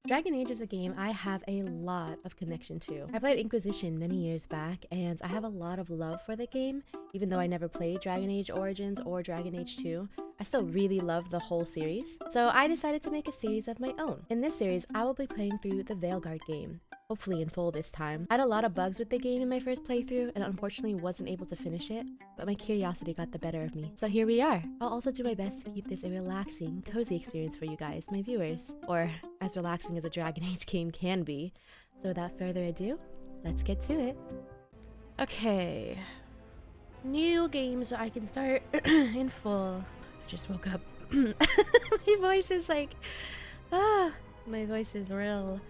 Dragon Age is a game I have a lot of connection to. I played Inquisition many years back, and I have a lot of love for the game. Even though I never played Dragon Age Origins or Dragon Age 2, I still really love the whole series. So I decided to make a series of my own. In this series, I will be playing through the Veilguard game. Hopefully in full this time. I had a lot of bugs with the game in my first playthrough and unfortunately wasn't able to finish it, but my curiosity got the better of me. So here we are. I'll also do my best to keep this a relaxing, cozy experience for you guys, my viewers. Or as relaxing as a Dragon Age game can be. So without further ado, let's get to it. Okay. New game so I can start in full. I just woke up. My voice is like... my voice is real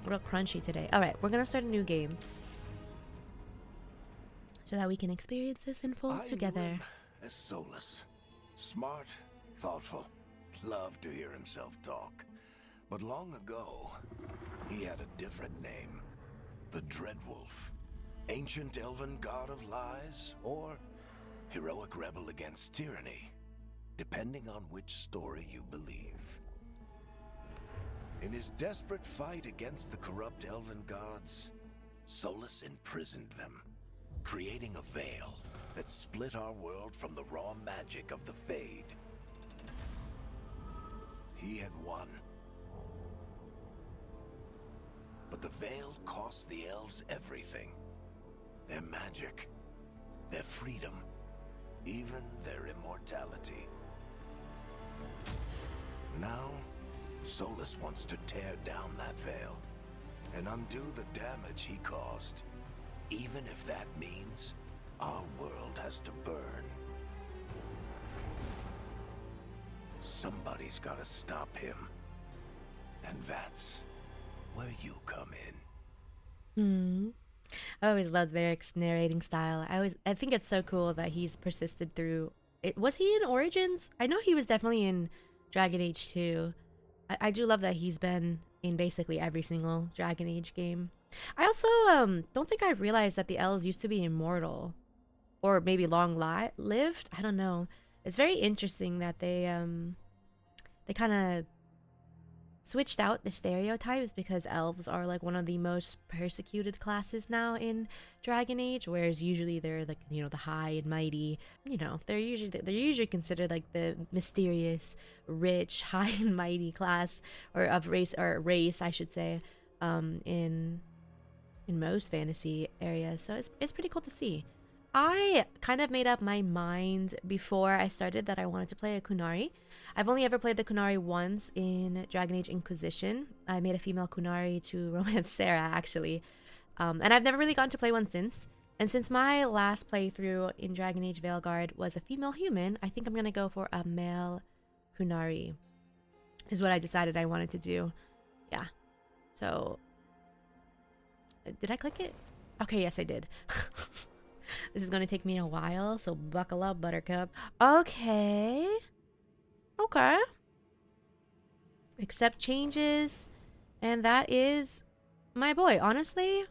crunchy today. Alright, we're gonna start a new game so that we can experience this in full together. I knew him as Solus. Smart, thoughtful, loved to hear himself talk. But long ago, he had a different name. The Dreadwolf. Ancient elven god of lies, or heroic rebel against tyranny, depending on which story you believe. In his desperate fight against the corrupt elven gods, Solus imprisoned them, creating a veil that split our world from the raw magic of the Fade. He had won. But the veil cost the elves everything. Their magic, their freedom, even their immortality. Now, Solus wants to tear down that veil and undo the damage he caused, even if that means our world has to burn. Somebody's gotta stop him, and that's where you come in. I always loved Varric's narrating style. I think it's so cool that he's persisted through it. Was he in Origins? I know he was definitely in Dragon Age 2. I do love that he's been in basically every single Dragon Age game. I also don't think I realized that the elves used to be immortal, or maybe long-lived. I don't know. It's very interesting that they kind of switched out the stereotypes, because elves are like one of the most persecuted classes now in Dragon Age, whereas usually they're like, you know, the high and mighty. You know, they're usually considered like the mysterious, rich, high and mighty class, or of race I should say, in most fantasy areas. So it's pretty cool to see. I kind of made up my mind before I started that I wanted to play a Kunari. I've only ever played the Kunari once in Dragon Age Inquisition. I made a female Kunari to romance Sarah, actually. And I've never really gotten to play one since. And since my last playthrough in Dragon Age Veilguard was a female human, I think I'm going to go for a male Kunari, is what I decided I wanted to do. Yeah. So, did I click it? Okay, yes, I did. This is going to take me a while, so buckle up, Buttercup. Okay. Okay. Accept changes. And that is my boy. Honestly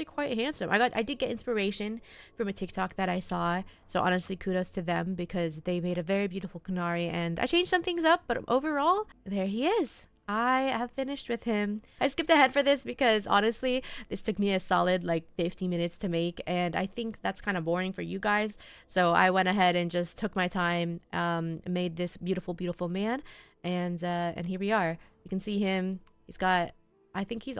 quite handsome. I did get inspiration from a TikTok that I saw. So honestly, kudos to them, because they made a very beautiful Kunari, and I changed some things up, but overall, there he is. I have finished with him. I skipped ahead for this because honestly, this took me a solid like 50 minutes to make, and I think that's kind of boring for you guys. So I went ahead and just took my time, made this beautiful, beautiful man, and here we are. You can see him. He's got, I think he's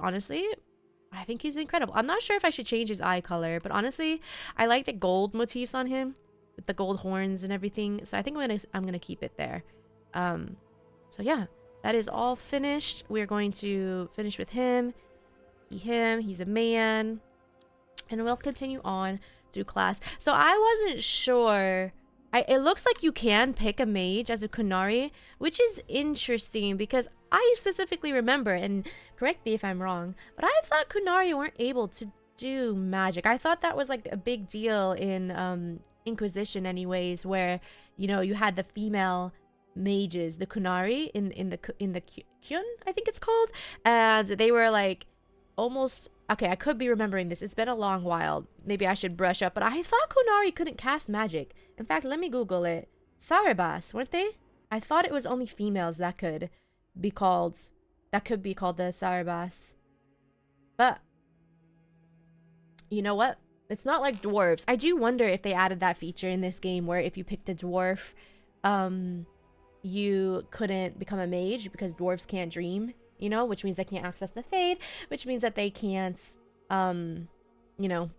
incredible. I'm not sure if I should change his eye color, but honestly, I like the gold motifs on him with the gold horns and everything. So I think I'm gonna keep it there. So yeah. That is all finished. We're going to finish with him. He's a man. And we'll continue on to class. So I wasn't sure. It looks like you can pick a mage as a Kunari, which is interesting because I specifically remember, and correct me if I'm wrong, but I thought Kunari weren't able to do magic. I thought that was like a big deal in Inquisition anyways, where, you know, you had the female mages, the Kunari in the Kyun, I think it's called, and they were like almost, okay, I could be remembering this, it's been a long while, maybe I should brush up, but I thought Kunari couldn't cast magic. In fact, let me Google it. Sarabas, weren't they? I thought it was only females that could be called, that could be called the Sarabas. But you know what? It's not like dwarves. I do wonder if they added that feature in this game where if you picked a dwarf, you couldn't become a mage because dwarves can't dream, you know, which means they can't access the Fade, which means that they can't, you know,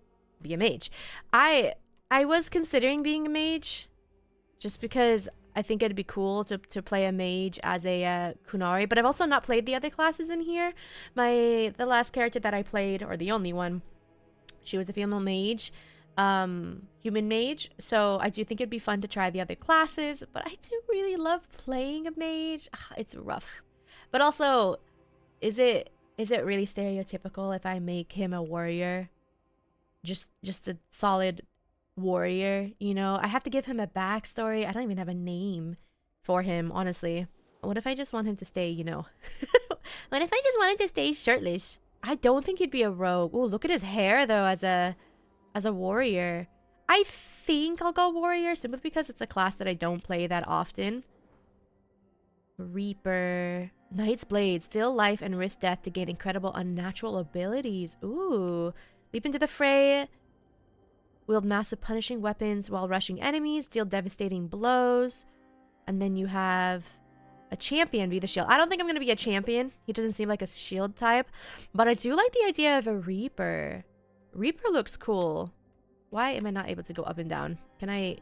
be a mage. I was considering being a mage just because I think it'd be cool to play a mage as a Kunari, but I've also not played the other classes in here. The last character that I played, or the only one, she was a female mage, human mage, so I do think it'd be fun to try the other classes, but I do really love playing a mage. It's rough. But also, is it really stereotypical if I make him a warrior? Just a solid warrior, you know? I have to give him a backstory. I don't even have a name for him, honestly. What if I just want him to stay, you know? What if I just want him to stay shirtless? I don't think he'd be a rogue. Oh, look at his hair though as a warrior. I think I'll go warrior simply because it's a class that I don't play that often. Reaper. Knight's Blade. Steal life and risk death to gain incredible unnatural abilities. Ooh. Leap into the fray. Wield massive punishing weapons while rushing enemies. Deal devastating blows. And then you have a champion, be the shield. I don't think I'm going to be a champion. He doesn't seem like a shield type. But I do like the idea of a Reaper. Reaper looks cool. Why am I not able to go up and down? Can I?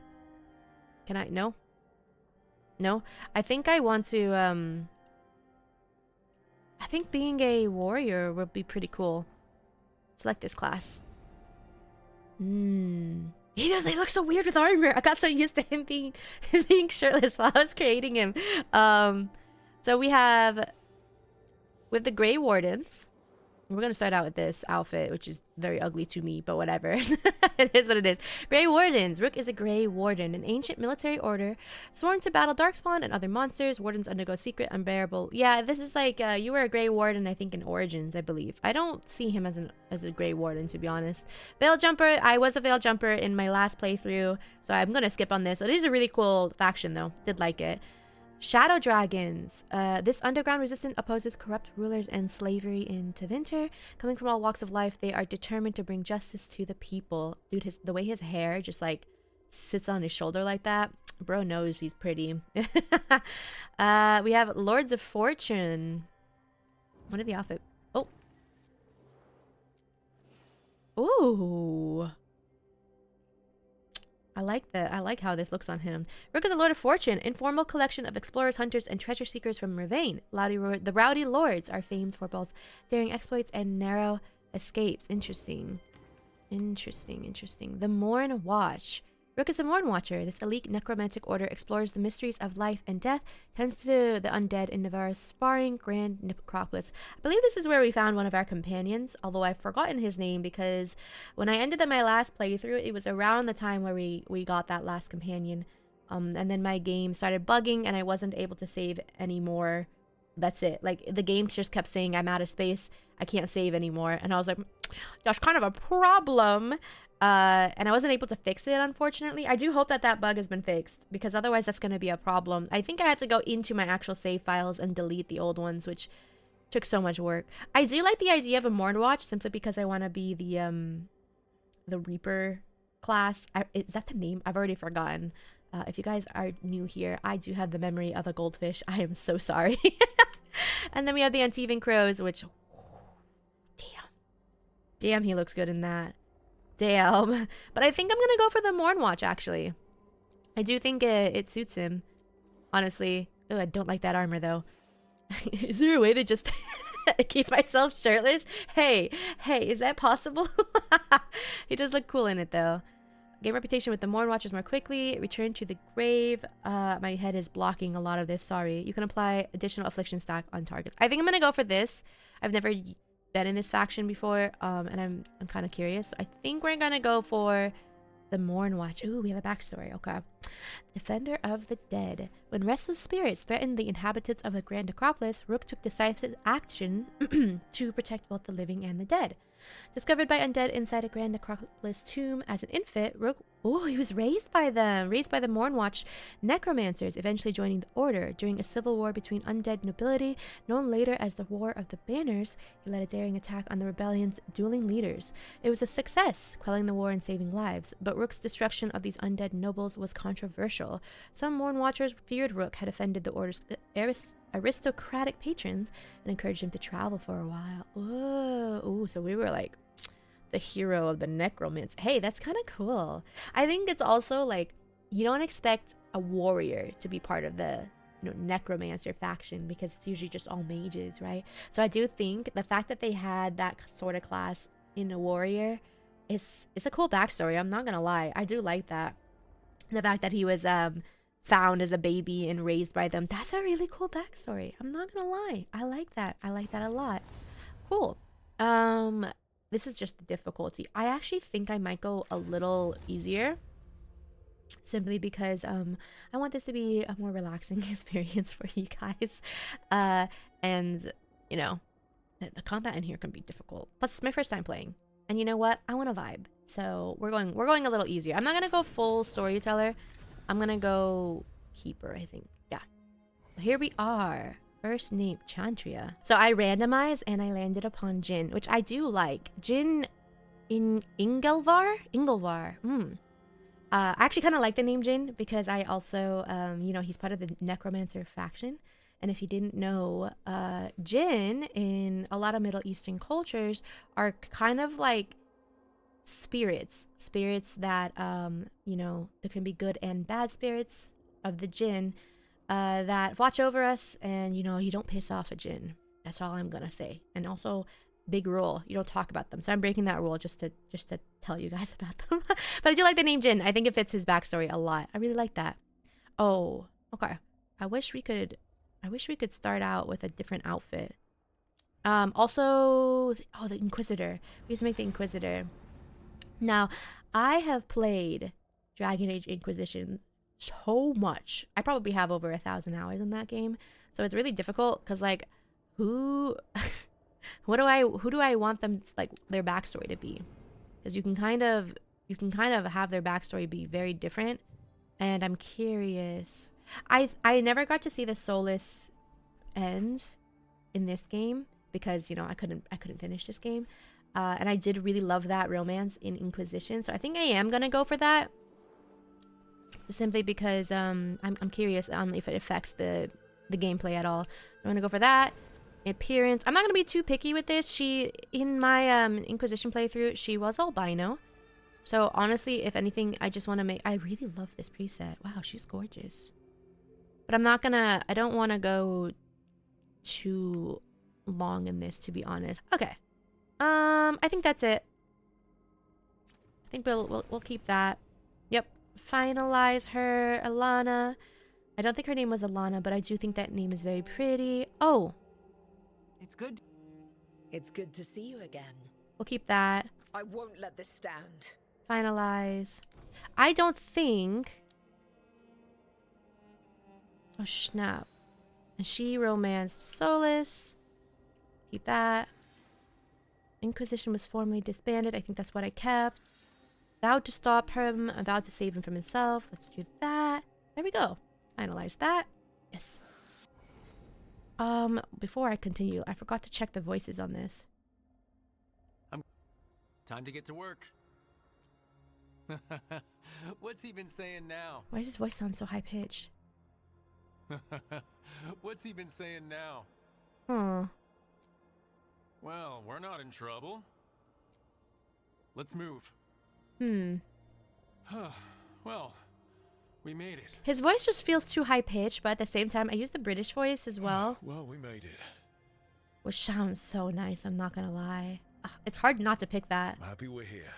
No? No? I think I want to, I think being a warrior would be pretty cool. Select this class. He looks so weird with armor. I got so used to him being shirtless while I was creating him. So we have the Grey Wardens. We're gonna start out with this outfit, which is very ugly to me, but whatever. It is what it is. Grey Wardens. Rook is a Grey Warden, an ancient military order sworn to battle Darkspawn and other monsters. Wardens undergo secret, unbearable. Yeah, this is like you were a Grey Warden, I think, in Origins, I believe. I don't see him as a Grey Warden, to be honest. Veil Jumper. I was a Veil Jumper in my last playthrough, so I'm gonna skip on this. It is a really cool faction, though. Did like it. Shadow Dragons. This underground resistance opposes corrupt rulers and slavery in Tevinter. Coming from all walks of life, they are determined to bring justice to the people. Dude, the way his hair just like sits on his shoulder like that, bro knows he's pretty. We have Lords of Fortune. What are the outfit? Oh. Ooh. I like how this looks on him. Rook is a Lord of Fortune, informal collection of explorers, hunters, and treasure seekers from Ravain. The Rowdy Lords are famed for both daring exploits and narrow escapes. Interesting. The Morn Watch. Rook is a Morn Watcher. This elite necromantic order explores the mysteries of life and death, tends to the undead in Navarra's sparring Grand Necropolis. I believe this is where we found one of our companions, although I've forgotten his name because when I ended my last playthrough, it was around the time where we got that last companion. And then my game started bugging and I wasn't able to save anymore. That's it. Like, the game just kept saying I'm out of space. I can't save anymore. And I was like, that's kind of a problem. And I wasn't able to fix it, unfortunately. I do hope that bug has been fixed, because otherwise that's going to be a problem. I think I had to go into my actual save files and delete the old ones, which took so much work. I do like the idea of a Mornwatch, simply because I want to be the Reaper class. Is that the name? I've already forgotten. If you guys are new here, I do have the memory of a goldfish. I am so sorry. And then we have the Antivan Crows, which... Damn, he looks good in that. Damn. But I think I'm gonna go for the Mornwatch, actually. I do think it suits him, honestly. Oh, I don't like that armor, though. Is there a way to just keep myself shirtless? Hey, is that possible? He does look cool in it, though. Gain reputation with the Mornwatchers more quickly. Return to the grave. My head is blocking a lot of this. Sorry. You can apply additional affliction stack on targets. I think I'm gonna go for this. I've never been in this faction before, and I'm kind of curious. I think we're gonna go for the Mornwatch. Ooh, we have a backstory. Okay. Defender of the Dead. When restless spirits threatened the inhabitants of the Grand Necropolis, Rook took decisive action to protect both the living and the dead. Discovered by undead inside a Grand Necropolis tomb as an infant, Rook Oh, he was raised by them, raised by the Mornwatch necromancers, eventually joining the order. During a civil war between undead nobility, known later as the War of the Banners, he led a daring attack on the rebellion's dueling leaders. It was a success, quelling the war and saving lives, but Rook's destruction of these undead nobles was controversial. Some Mornwatchers feared Rook had offended the order's aristocratic patrons and encouraged him to travel for a while. Oh, so we were like the hero of the necromancer. Hey, that's kind of cool. I think it's also like you don't expect a warrior to be part of the necromancer faction because it's usually just all mages, right? So I do think the fact that they had that sort of class in a warrior is a cool backstory. I'm not gonna lie, I do like that. The fact that he was found as a baby and raised by them, that's a really cool backstory. I'm not gonna lie, I like that. I like that a lot. Cool. This is just the difficulty. I actually think I might go a little easier simply because I want this to be a more relaxing experience for you guys. And you know, the combat in here can be difficult. Plus it's my first time playing. And you know what? I want to vibe. So we're going a little easier. I'm not gonna go full storyteller. I'm gonna go keeper, I think. Yeah. Here we are. First name, Chantria. So I randomized and I landed upon Jin, which I do like. Jin in Ingelvar? I actually kind of like the name Jin because I also, he's part of the necromancer faction. And if you didn't know, Jin in a lot of Middle Eastern cultures are kind of like spirits that, there can be good and bad spirits of the Jin. That watch over us, and you don't piss off a Jinn. That's all I'm gonna say. And also, big rule: you don't talk about them. So I'm breaking that rule just to tell you guys about them. But I do like the name Jin. I think it fits his backstory a lot. I really like that. Oh, okay. I wish we could start out with a different outfit. Also, the Inquisitor. We used to make the Inquisitor. Now, I have played Dragon Age Inquisition so much. I probably have over 1,000 hours in that game, so it's really difficult because like who do I want them like their backstory to be, because you can kind of have their backstory be very different, and I'm curious. I never got to see the Solus end in this game because I couldn't finish this game, and I did really love that romance in Inquisition, so I think I am gonna go for that. Simply because I'm curious on if it affects the gameplay at all. So I'm gonna go for that. Appearance. I'm not gonna be too picky with this. She in my Inquisition playthrough, she was albino. So honestly, if anything, I just want to make. I really love this preset. Wow, she's gorgeous. But I don't want to go too long in this, to be honest. Okay. I think that's it. I think we'll keep that. Yep. Finalize her. Alana. I don't think her name was Alana, but I do think that name is very pretty. Oh. It's good. It's good to see you again. We'll keep that. I won't let this stand. Finalize. I don't think. Oh, snap. And she romanced Solus. Keep that. Inquisition was formally disbanded. I think that's what I kept. Vowed to stop him. Vowed to save him from himself. Let's do that. There we go. Finalize that. Yes. Before I continue, I forgot to check the voices on this. Time to get to work. What's he been saying now? Why does his voice sound so high-pitched? What's he been saying now? Huh. Well, we're not in trouble. Let's move. Well, we made it. His voice just feels too high-pitched, but at the same time, I use the British voice as well. Well, we made it. Which sounds so nice, I'm not gonna lie. It's hard not to pick that. I'm happy we're here.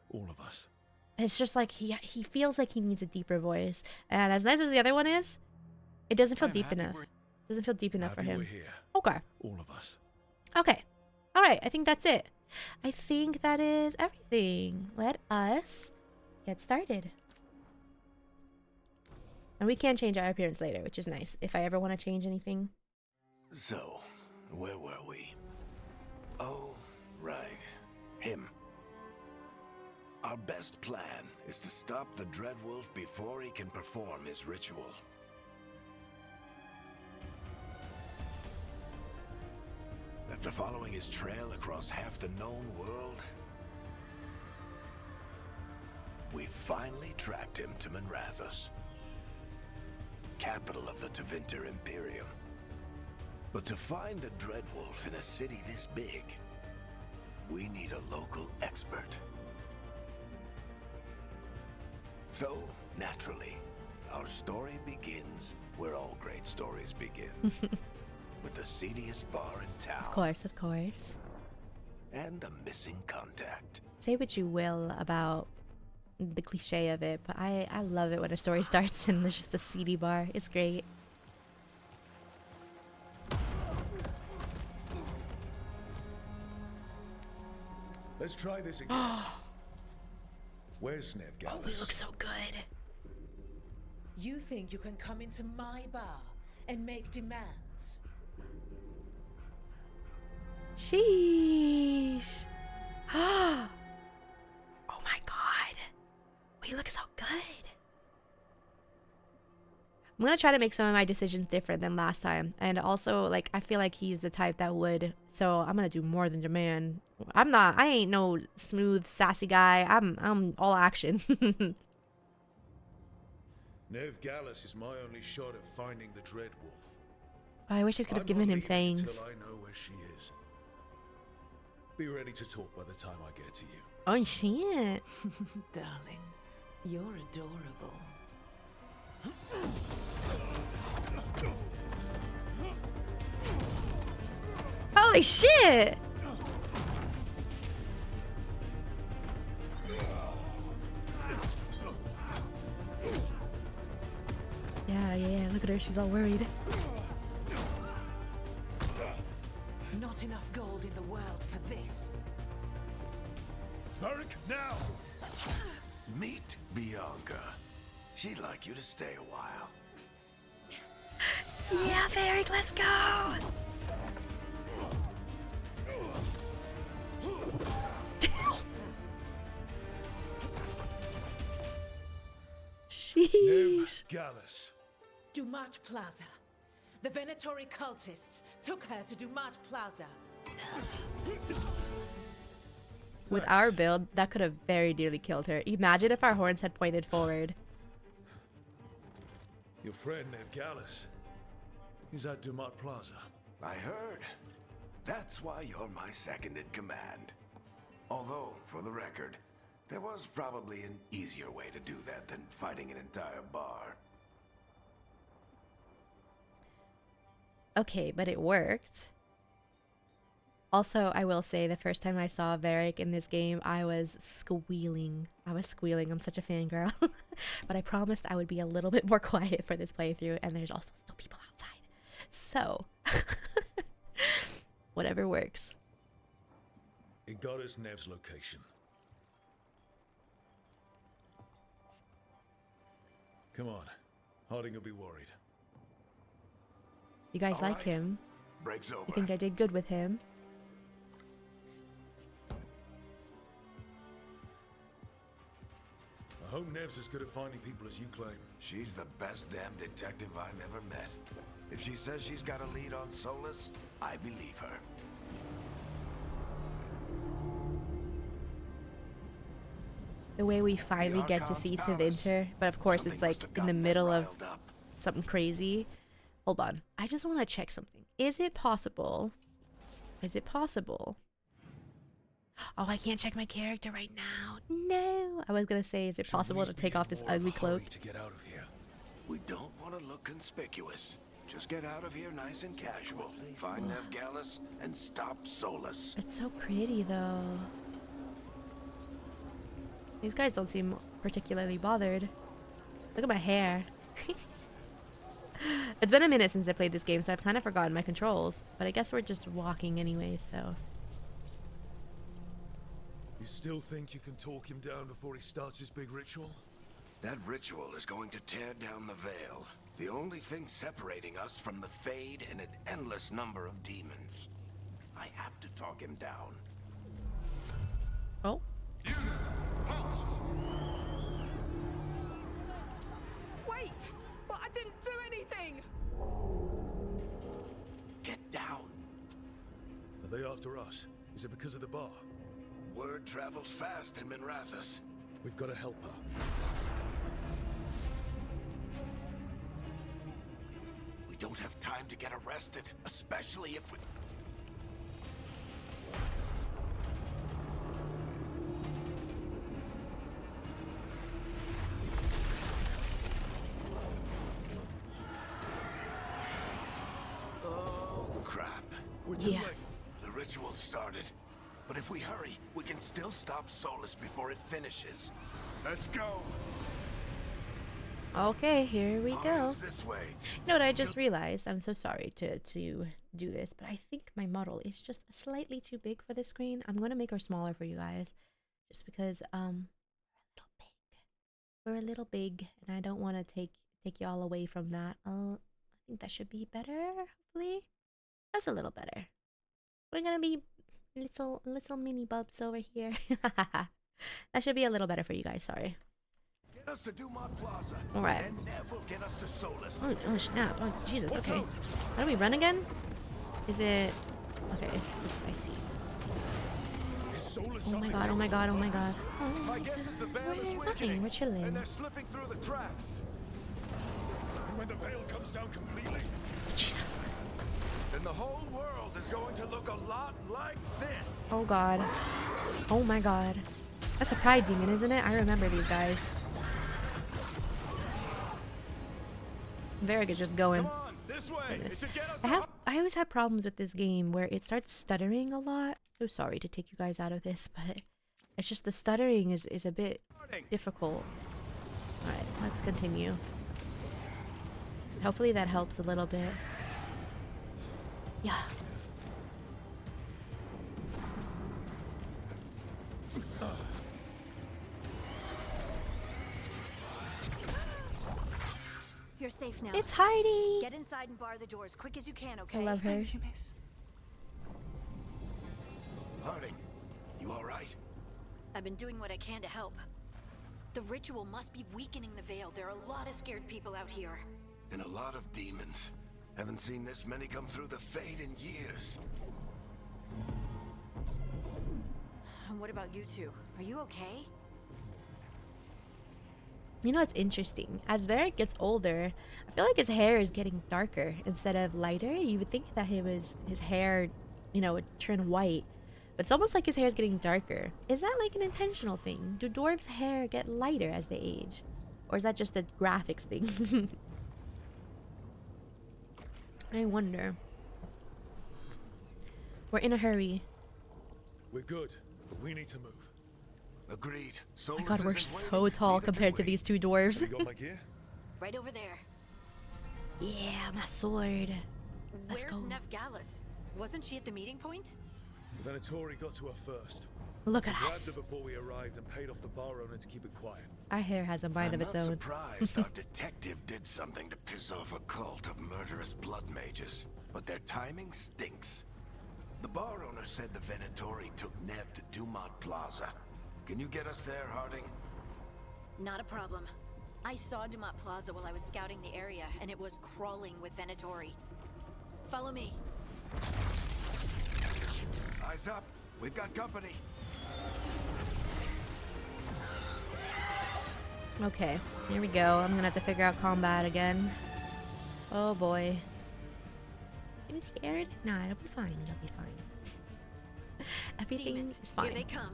All of us. It's just like he feels like he needs a deeper voice. And as nice as the other one is, it doesn't feel deep enough. It doesn't feel deep enough for him. We're here. Okay. All of us. Okay. Alright, I think that's it. I think that is everything. Let us get started. And we can change our appearance later, which is nice, if I ever want to change anything. So, where were we? Oh, right. Him. Our best plan is to stop the Dreadwolf before he can perform his ritual. After following his trail across half the known world, we finally tracked him to Minrathous, capital of the Tevinter Imperium. But to find the Dreadwolf in a city this big, we need a local expert. So, naturally, our story begins where all great stories begin. With the seediest bar in town. Of course, of course. And a missing contact. Say what you will about the cliche of it, but I love it when a story starts and there's just a seedy bar. It's great. Let's try this again. Where's Oh, we Veilguard? look so good. You think you can come into my bar and make demands? Sheesh. Oh my god. We look so good. I'm gonna try to make some of my decisions different than last time. And also, like, I feel like he's the type that would. So I'm gonna do more than demand. I ain't no smooth, sassy guy. I'm all action. Veilguard is my only shot at finding the Dreadwolf. I wish I could have I'm given not him leaving fangs. until I know where she is. Be ready to talk by the time I get to you. Oh shit. Darling, you're adorable. Holy shit! Yeah, look at her, she's all worried. Not enough gold in the world for this. Varric, now! Meet Bianca. She'd like you to stay a while. Yeah, Varric, let's go! Sheesh. Veilguard. Dumat Plaza. The Venatori cultists took her to Dumat Plaza. With our build, that could have very nearly killed her. Imagine if our horns had pointed forward. Your friend Veilguard is at Dumat Plaza. I heard. That's why you're my second in command. Although, for the record, there was probably an easier way to do that than fighting an entire bar. Okay, but it worked. Also, I will say the first time I saw Varric in this game, I was squealing. I'm such a fangirl. But I promised I would be a little bit more quiet for this playthrough, and there's also still people outside. So, whatever works. It got us Nev's location. Come on. Harding will be worried. You guys All like right. him. Break's over. You think I did good with him? I hope Nev's as good at finding people as you claim. She's the best damn detective I've ever met. If she says she's got a lead on Solus, I believe her. The way we finally The get to Archon's see palace. Tevinter, but of course Something it's like must have in the gotten them middle of riled up. something crazy. Hold on. I just want to check something. Is it possible? Is it possible? Oh, I can't check my character right now. No. I was going to say, is it Should possible we to be take in off this more of a ugly cloak? hurry to get out of here? We don't want to look conspicuous. Just get out of here nice and casual. Find Veilguard and stop Solus. It's so pretty, though. These guys don't seem particularly bothered. Look at my hair. It's been a minute since I played this game, so I've kind of forgotten my controls. But I guess we're just walking anyway, so... You still think you can talk him down before he starts his big ritual? That ritual is going to tear down the veil. The only thing separating us from the Fade and an endless number of demons. I have to talk him down. Oh. Halt! Wait! But I didn't do anything! Get down. Are they after us? Is it because of the bar? Word travels fast in Minrathous. We've got to help her. We don't have time to get arrested, especially if we... Oh, crap. We're too Yeah. late. The ritual started. But if we hurry, we can still stop Solus before it finishes. Let's go. Okay, here we go. Harding's this way. You know what I just realized? I'm so sorry to do this, but I think my model is just slightly too big for the screen. I'm gonna make her smaller for you guys, just because we're a little big, and I don't want to take y'all away from that. I think that should be better. Hopefully, that's a little better. We're gonna be little mini bubs over here. That should be a little better for you guys. Sorry. Get us to Dumont Plaza. All right. And Nev will get us to Solus. Oh snap! Oh Jesus! Okay. How do we run again? Is it? Okay, it's this. I see. Is Solus Oh my something god! Oh my god! Oh my god! Oh My my guess god! is the veil is We're weakening, fine. We're chilling. and they're slipping through the cracks. And when the veil comes down completely, Jesus! Then the whole world is going to look a lot like this. Oh god! Oh my god! That's a pride demon, isn't it? I remember these guys. Veilguard is just going. Come on, this way. It Goodness. should get us to I always have problems with this game where it starts stuttering a lot. So sorry to take you guys out of this, but it's just the stuttering is a bit Harding. difficult. Alright, let's continue. Hopefully that helps a little bit. Yeah. You're safe now. It's Heidi! Get inside and bar the door as quick as you can, okay? I love her. Harding, you all right? I've been doing what I can to help. The ritual must be weakening the veil. There are a lot of scared people out here. And a lot of demons. Haven't seen this many come through the Fade in years. And what about you two? Are you okay? You know, it's interesting. As Veilguard gets older, I feel like his hair is getting darker instead of lighter. You would think that his hair, you know, would turn white. But it's almost like his hair is getting darker. Is that like an intentional thing? Do dwarves' hair get lighter as they age? Or is that just a graphics thing? I wonder. We're in a hurry. we're good, but we need to move. Agreed. Oh my god, we're so tall compared to these two dwarves. Have you got my gear? Right over there. Yeah, my sword. Let's Where's go. Nev Gallus? Wasn't she at the meeting point? The Venatori got to her first. Look at Grabbed us. her before we arrived and paid off the bar owner to keep it quiet. Our hair has a mind I'm of its not own. surprised our detective did something to piss off a cult of murderous blood mages, but their timing stinks. The bar owner said the Venatori took Nev to Dumont Plaza. Can you get us there, Harding? Not a problem. I saw Dumont Plaza while I was scouting the area, and it was crawling with Venatori. Follow me. Eyes up. We've got company. Okay, here we go. I'm gonna have to figure out combat again. Oh boy. Are you scared? Nah, it'll be fine. It'll be fine. Everything Demons, is here fine. they come.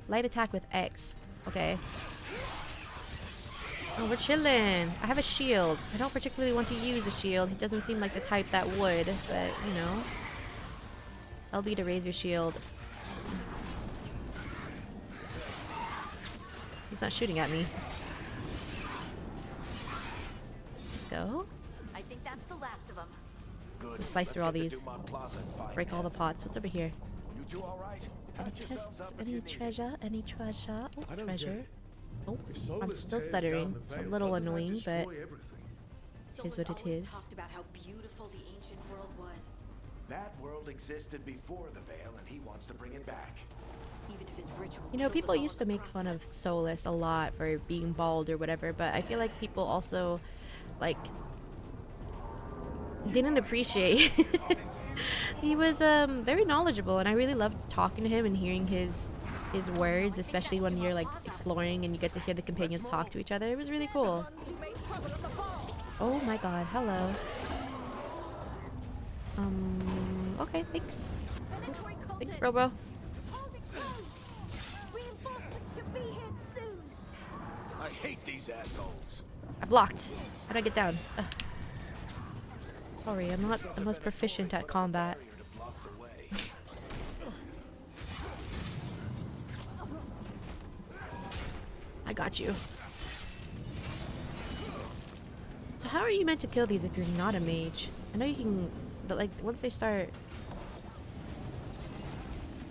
Light attack with X. Okay. Oh, we're chilling. I have a shield. I don't particularly want to use a shield. He doesn't seem like the type that would, but you know. LB to raise your shield. He's not shooting at me. Just go. I think that's the last of them. Good. Just slice through all Let's get to these. Dumont Plaza and find Break all the Nev. pots. What's over here? You two all right? Any Patch yourselves chests? up if Any you need it. treasure? Any treasure? Oh, I don't treasure. get it. Oh, If I'm Solus still tears stuttering. down the It's a veil, little doesn't that annoying, but destroy everything? Is what it always is. talked about how beautiful the ancient world was. That world existed before the Veil, and he wants to bring it back. even if his ritual You know, kills us people all in used the to make fun of process. Solus a lot for being bald or whatever, but I feel like people also, like, didn't appreciate. He was very knowledgeable, and I really loved talking to him and hearing his words, especially when you're like exploring and you get to hear the companions talk to each other. It was really cool. Oh my god, hello. Okay, thanks. Thanks, bro. I hate these assholes. I blocked. How do I get down? Ugh. Sorry, I'm not the most proficient at combat. Barrier to block the way. I got you. So how are you meant to kill these if you're not a mage? I know you can, but like once they start...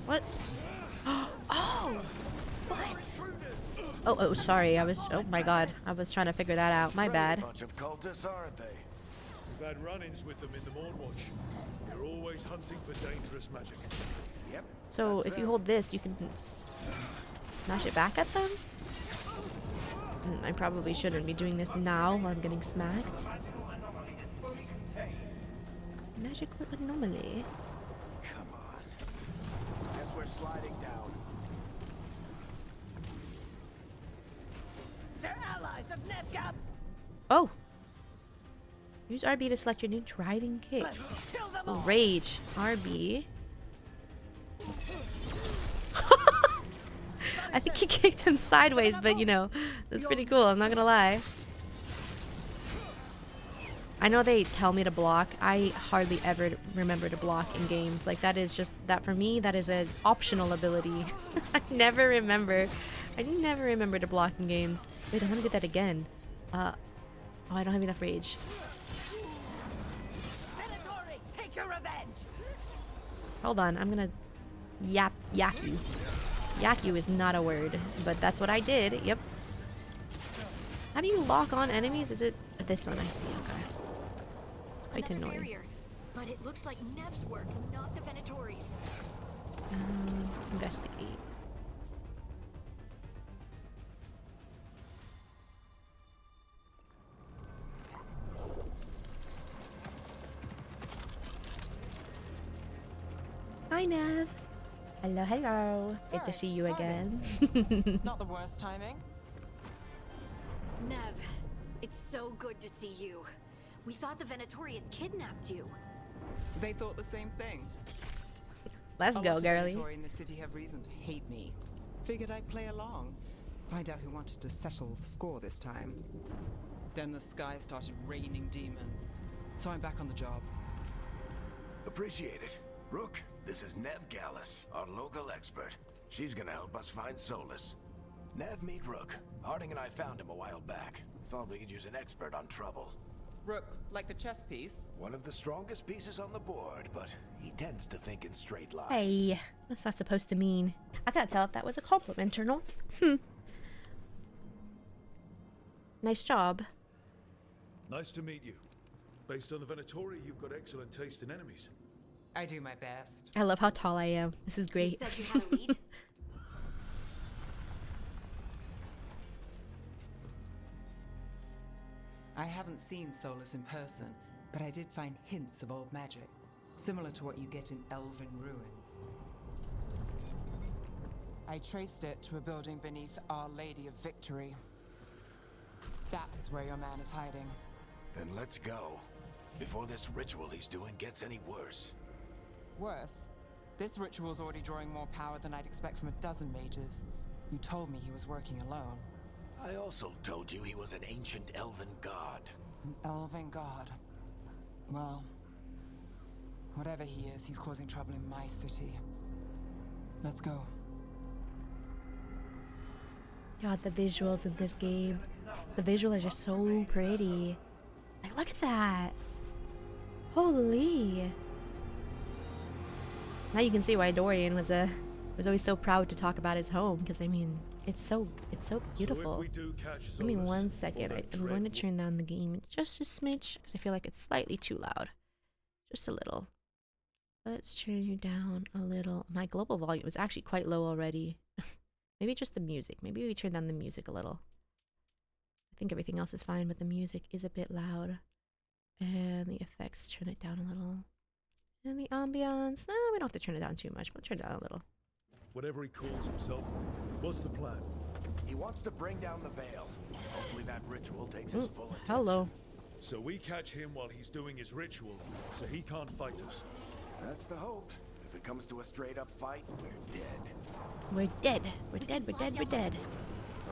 What? Oh! What? Oh, sorry. oh my god. I was trying to figure that out. My bad. Bunch of cultists, aren't they? We've had run-ins with them in the Mornwatch. They're always hunting for dangerous magic. Yep. So if you hold this, you can smash it back at them? I probably shouldn't be doing this now while I'm getting smacked. Magical anomaly. Come on. Guess we're sliding down. They're allies of Nevgab. Oh! Use RB to select your new driving kick. Kill them all. Rage. RB. I think he kicked him sideways, but you know, that's pretty cool. I'm not gonna lie. I know they tell me to block. I hardly ever remember to block in games. Like that is just, that for me, that is an optional ability. I never remember to block in games. Wait, I want to do that again. Oh, I don't have enough rage. Venatori, take your revenge. Hold on, I'm gonna yak you. Yak you is not a word, but that's what I did. Yep. How do you lock on enemies? Is it this one? I see. Okay. It's quite Another annoying. barrier, but it looks like Nev's work, not the Venatori's. Investigate. Hi, Nev. Hello, hello. Good to see you again. Not the worst timing. Nev, it's so good to see you. We thought the Venatori had kidnapped you. They thought the same thing. Let's A go, lot of girly. Venatori in the city have reason to hate me. Figured I'd play along. Find out who wanted to settle the score this time. Then the sky started raining demons. So I'm back on the job. Appreciate it. Rook, this is Nev Gallus, our local expert. She's gonna help us find Solus. Nev, meet Rook. Harding and I found him a while back. Thought we could use an expert on trouble. Rook, like the chess piece? One of the strongest pieces on the board, but he tends to think in straight lines. Hey, what's that supposed to mean? I can't tell if that was a compliment or not. Nice job. Nice to meet you. Based on the Venatori, you've got excellent taste in enemies. I do my best. I love how tall I am. This is You great. said you had a lead? I haven't seen Solus in person, but I did find hints of old magic, similar to what you get in elven ruins. I traced it to a building beneath Our Lady of Victory. That's where your man is hiding. Then let's go. Before this ritual he's doing gets any worse. Worse, this ritual's already drawing more power than I'd expect from a dozen mages. You told me he was working alone. I also told you he was an ancient elven god. An elven god. Well, whatever he is, he's causing trouble in my city. Let's go. God, the visuals of this game. The visuals are just so pretty. Like, look at that. Holy. Now you can see why Dorian was always so proud to talk about his home, because I mean, it's so beautiful. So if we do catch Give me Solus, 1 or second. that I'm going to dread turn down the game just a smidge because I feel like it's slightly too loud. Just a little. Let's turn you down a little. My global volume is actually quite low already. Maybe just the music. Maybe we turn down the music a little. I think everything else is fine, but the music is a bit loud. And the effects, turn it down a little. And the ambiance, we don't have to turn it down too much. We'll turn it down a little. Whatever he calls himself, what's the plan? He wants to bring down the veil. Hopefully that ritual takes his full attention. Hello. So we catch him while he's doing his ritual, so he can't fight us. That's the hope. If it comes to a straight-up fight, we're dead. We're dead. We're dead. We're dead. We're dead.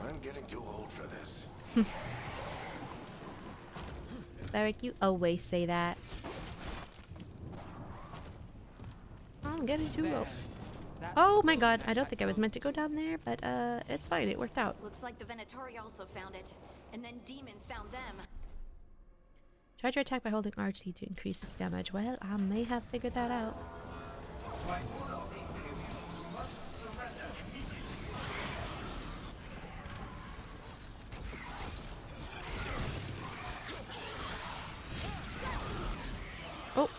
I'm getting too old for this. Beric, you always say that. I'm getting too old. Oh my god, I don't think I was meant to go down there, but it's fine, it worked out. Looks like the Venatori also found it, and then demons found them. Try to attack by holding RT to increase its damage. Well, I may have figured that out. Oh.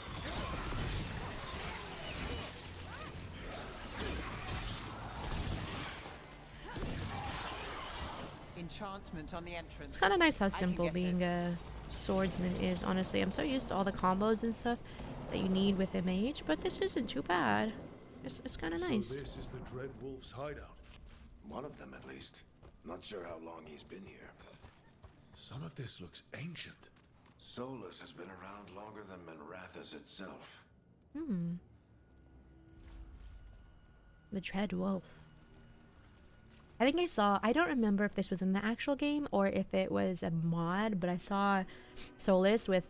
Enchantment on the entrance. It's kind of nice how I can simple get being it. a swordsman is, honestly. I'm so used to all the combos and stuff that you need with a mage, but this isn't too bad. It's kind of nice. So this is the Dreadwolf's hideout. One of them, at least. Not sure how long he's been here. Some of this looks ancient. Solus has been around longer than Minrathous itself. The Dread Wolf. I think I don't remember if this was in the actual game or if it was a mod, but I saw Solus with,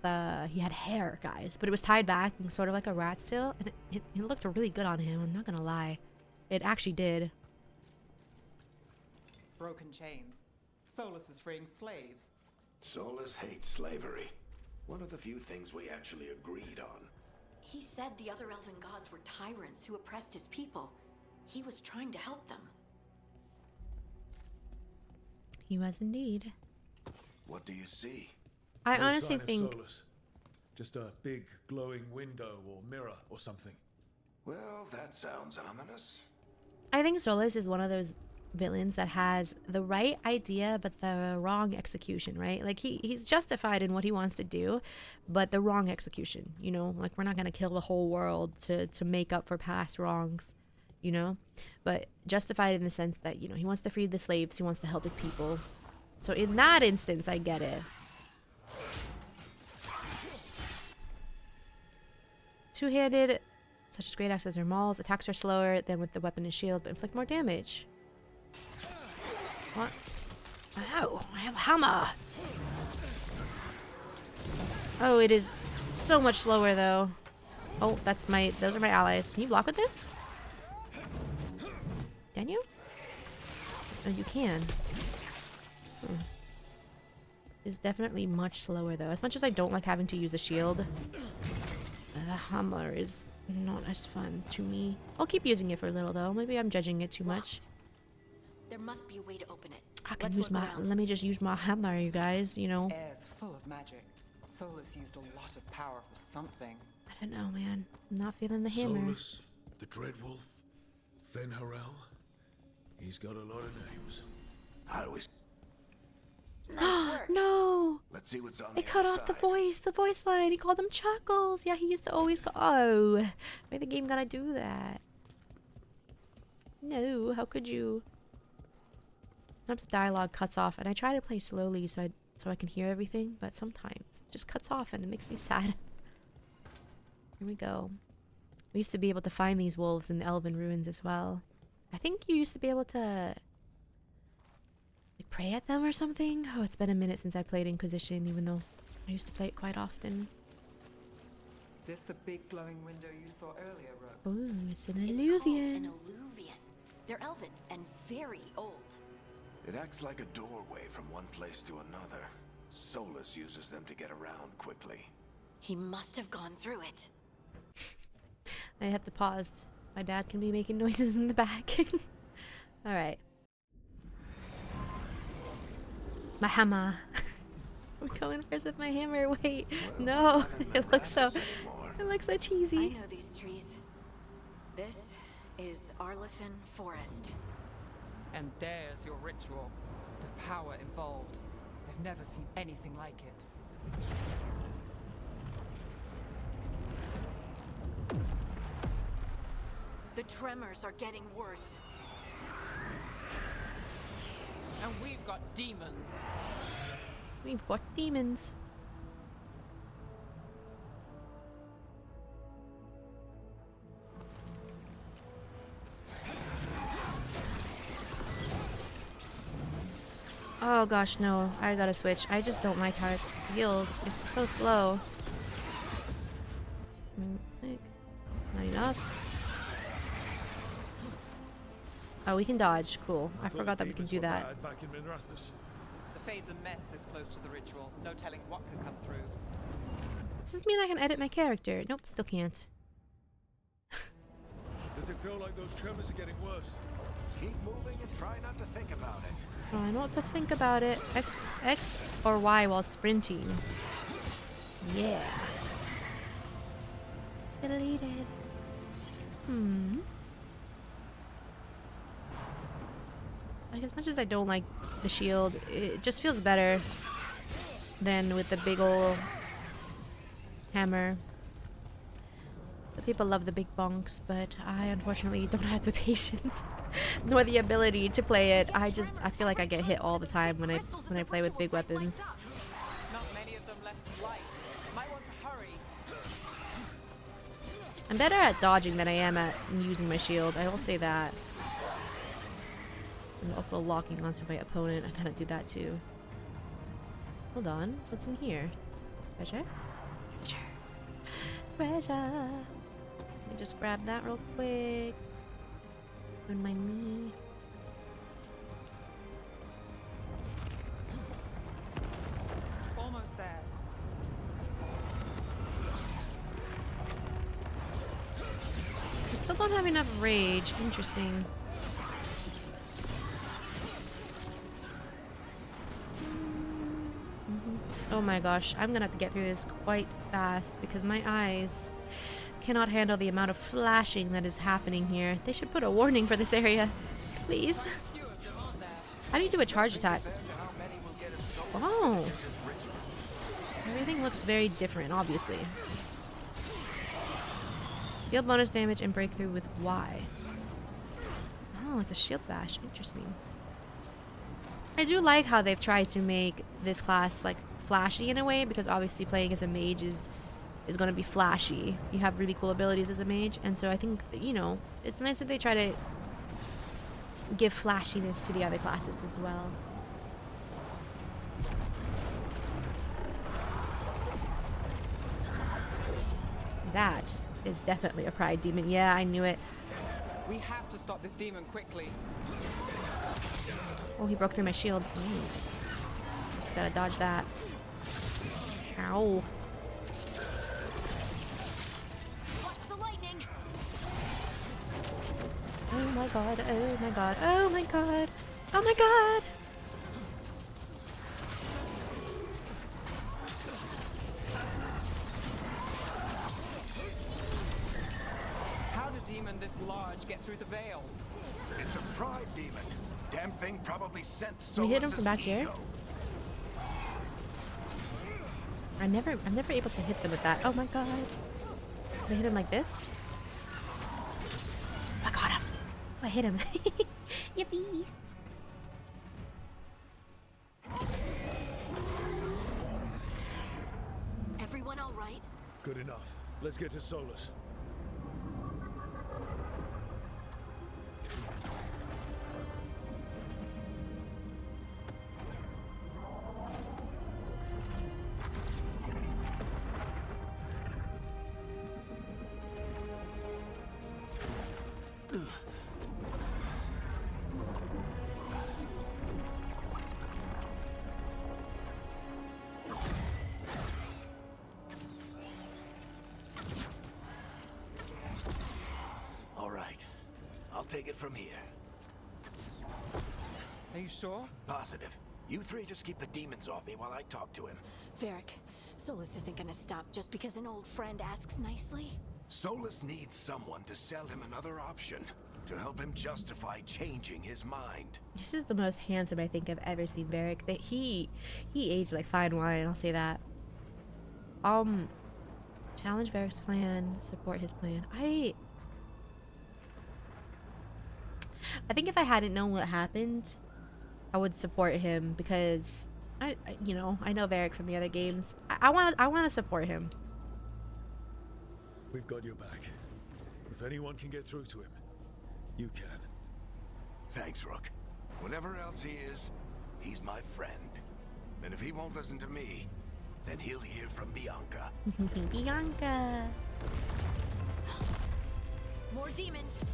he had hair, guys, but it was tied back and sort of like a rat still, and it looked really good on him, I'm not gonna lie. It actually did. Broken chains. Solus is freeing slaves. Solus hates slavery. One of the few things we actually agreed on. He said the other elven gods were tyrants who oppressed his people. He was trying to help them. He was indeed. What do you see? I No honestly sign of think Solus. Just a big glowing window or mirror or something. Well, that sounds ominous. I think Solus is one of those villains that has the right idea but the wrong execution, right? Like he's justified in what he wants to do, but the wrong execution, you know? Like we're not gonna kill the whole world to make up for past wrongs, you know? But justified in the sense that, you know, he wants to free the slaves, he wants to help his people. So in that instance, I get it. Two-handed, such as great axes or mauls, attacks are slower than with the weapon and shield, but inflict more damage. What? Ow, I have a hammer! Oh, it is so much slower though. Oh, those are my allies. Can you block with this? Can you? Oh, you can. It's definitely much slower though. As much as I don't like having to use a shield, the hammer is not as fun to me. I'll keep using it for a little though. Maybe I'm judging it too much. There must be a way to open it. I can Let's use look my. around. Let me just use my hammer, you guys. You know. Air's full of magic. Solus used a lot of power for something. I don't know, man. I'm not feeling the hammer. Solus, the Dreadwolf, Venharel. He's got a lot of names. How do we... Nice work. No! Let's see what's on It the cut other off the side. voice line. He called them Chuckles. Yeah, he used to always go. Oh, why the game gotta do that? No, how could you? Sometimes the dialogue cuts off, and I try to play slowly so I can hear everything, but sometimes it just cuts off, and it makes me sad. Here we go. We used to be able to find these wolves in the Elven ruins as well. I think you used to be able to like pray at them or something. Oh, it's been a minute since I played Inquisition, even though I used to play it quite often. This the big glowing window you saw earlier, Rook. Ooh, it's an It's called alluvian. an alluvian. They're elven and very old. It acts like a doorway from one place to another. Solus uses them to get around quickly. He must have gone through it. I have to pause. My dad can be making noises in the back. Alright. My hammer. I'm going first with my hammer. Wait. Well, No. not in It looks so... Minrathous anymore. It looks so I cheesy. know these trees. This is Arlethan Forest. And there's your ritual. The power involved. I've never seen anything like it. The tremors are getting worse. And we've got demons. We've got demons. Oh gosh, no. I gotta switch. I just don't like how it feels. It's so slow. Like, not enough. Oh, we can dodge. Cool. I forgot that we can do that. Back in Minrathous. The Fade's a mess this close to the ritual. No telling what could come through. Does this mean I can edit my character? Nope, still can't. Does it feel like those tremors are getting worse? Keep moving and try not to think about it. Try not to think about it. X or Y while sprinting. Yeah. Deleted. Like, as much as I don't like the shield, it just feels better than with the big ol' hammer. The people love the big bonks, but I unfortunately don't have the patience nor the ability to play it. I feel like I get hit all the time when I play with big weapons. Not many of them left to light. Might want to hurry. I'm better at dodging than I am at using my shield. I will say that. And also locking onto my opponent. I kind of do that too. Hold on. What's in here? Treasure? Treasure. Treasure. Let me just grab that real quick. Don't mind me. Almost there. I still don't have enough rage. Interesting. Oh my gosh, I'm gonna have to get through this quite fast because my eyes cannot handle the amount of flashing that is happening here. They should put a warning for this area, please. How do you do a charge attack? Oh. Everything looks very different, obviously. Deal bonus damage and breakthrough with Y. Oh, it's a shield bash. Interesting. I do like how they've tried to make this class like flashy in a way, because obviously playing as a mage is going to be flashy. You have really cool abilities as a mage, and so I think that, you know, it's nice that they try to give flashiness to the other classes as well. That is definitely a pride demon. Yeah, I knew it. We have to stop this demon quickly. Oh, he broke through my shield. Jeez. Just gotta dodge that. Ow. Watch the lightning! Oh my god, oh my god, oh my god, oh my god! How did a demon this large get through the veil? It's a pride demon. Damn thing probably sensed Can we hit him Solus's from back here? ego. I'm never able to hit them with that. Oh my god. Can I hit him like this? I got him. Oh, I hit him. Yippee. Everyone all right? Good enough. Let's get to Solus. All right. I'll take it from here. Are you sure? Positive. You three just keep the demons off me while I talk to him. Varric, Solus isn't gonna stop just because an old friend asks nicely. Solus needs someone to sell him another option, to help him justify changing his mind. This is the most handsome I think I've ever seen Varric. That he aged like fine wine, I'll say that. Challenge Varric's plan, support his plan. I think if I hadn't known what happened, I would support him because I know Varric from the other games. I want to support him. We've got your back. If anyone can get through to him, you can. Thanks, Rook. Whatever else he is, he's my friend. And if he won't listen to me, then he'll hear from Bianca. Bianca. More demons.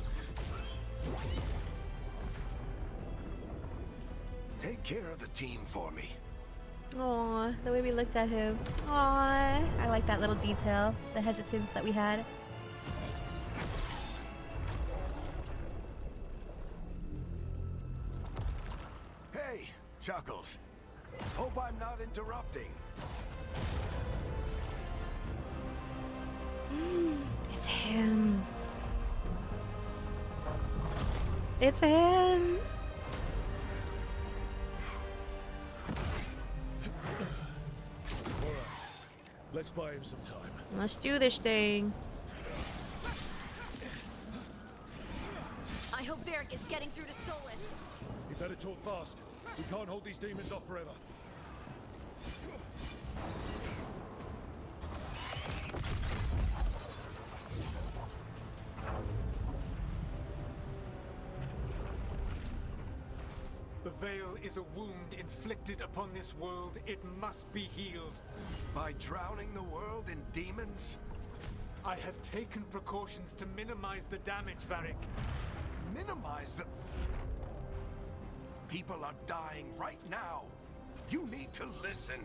Take care of the team for me. Aw, the way we looked at him. Aw, I like that little detail, the hesitance that we had. Hey, Chuckles. Hope I'm not interrupting. It's him. It's him. All right. Let's buy him some time. Let's do this thing. I hope Varric is getting through to Solus. You better talk fast. We can't hold these demons off forever. The Veil is a wound inflicted upon this world. It must be healed. By drowning the world in demons? I have taken precautions to minimize the damage, Varric. Minimize the... People are dying right now. You need to listen.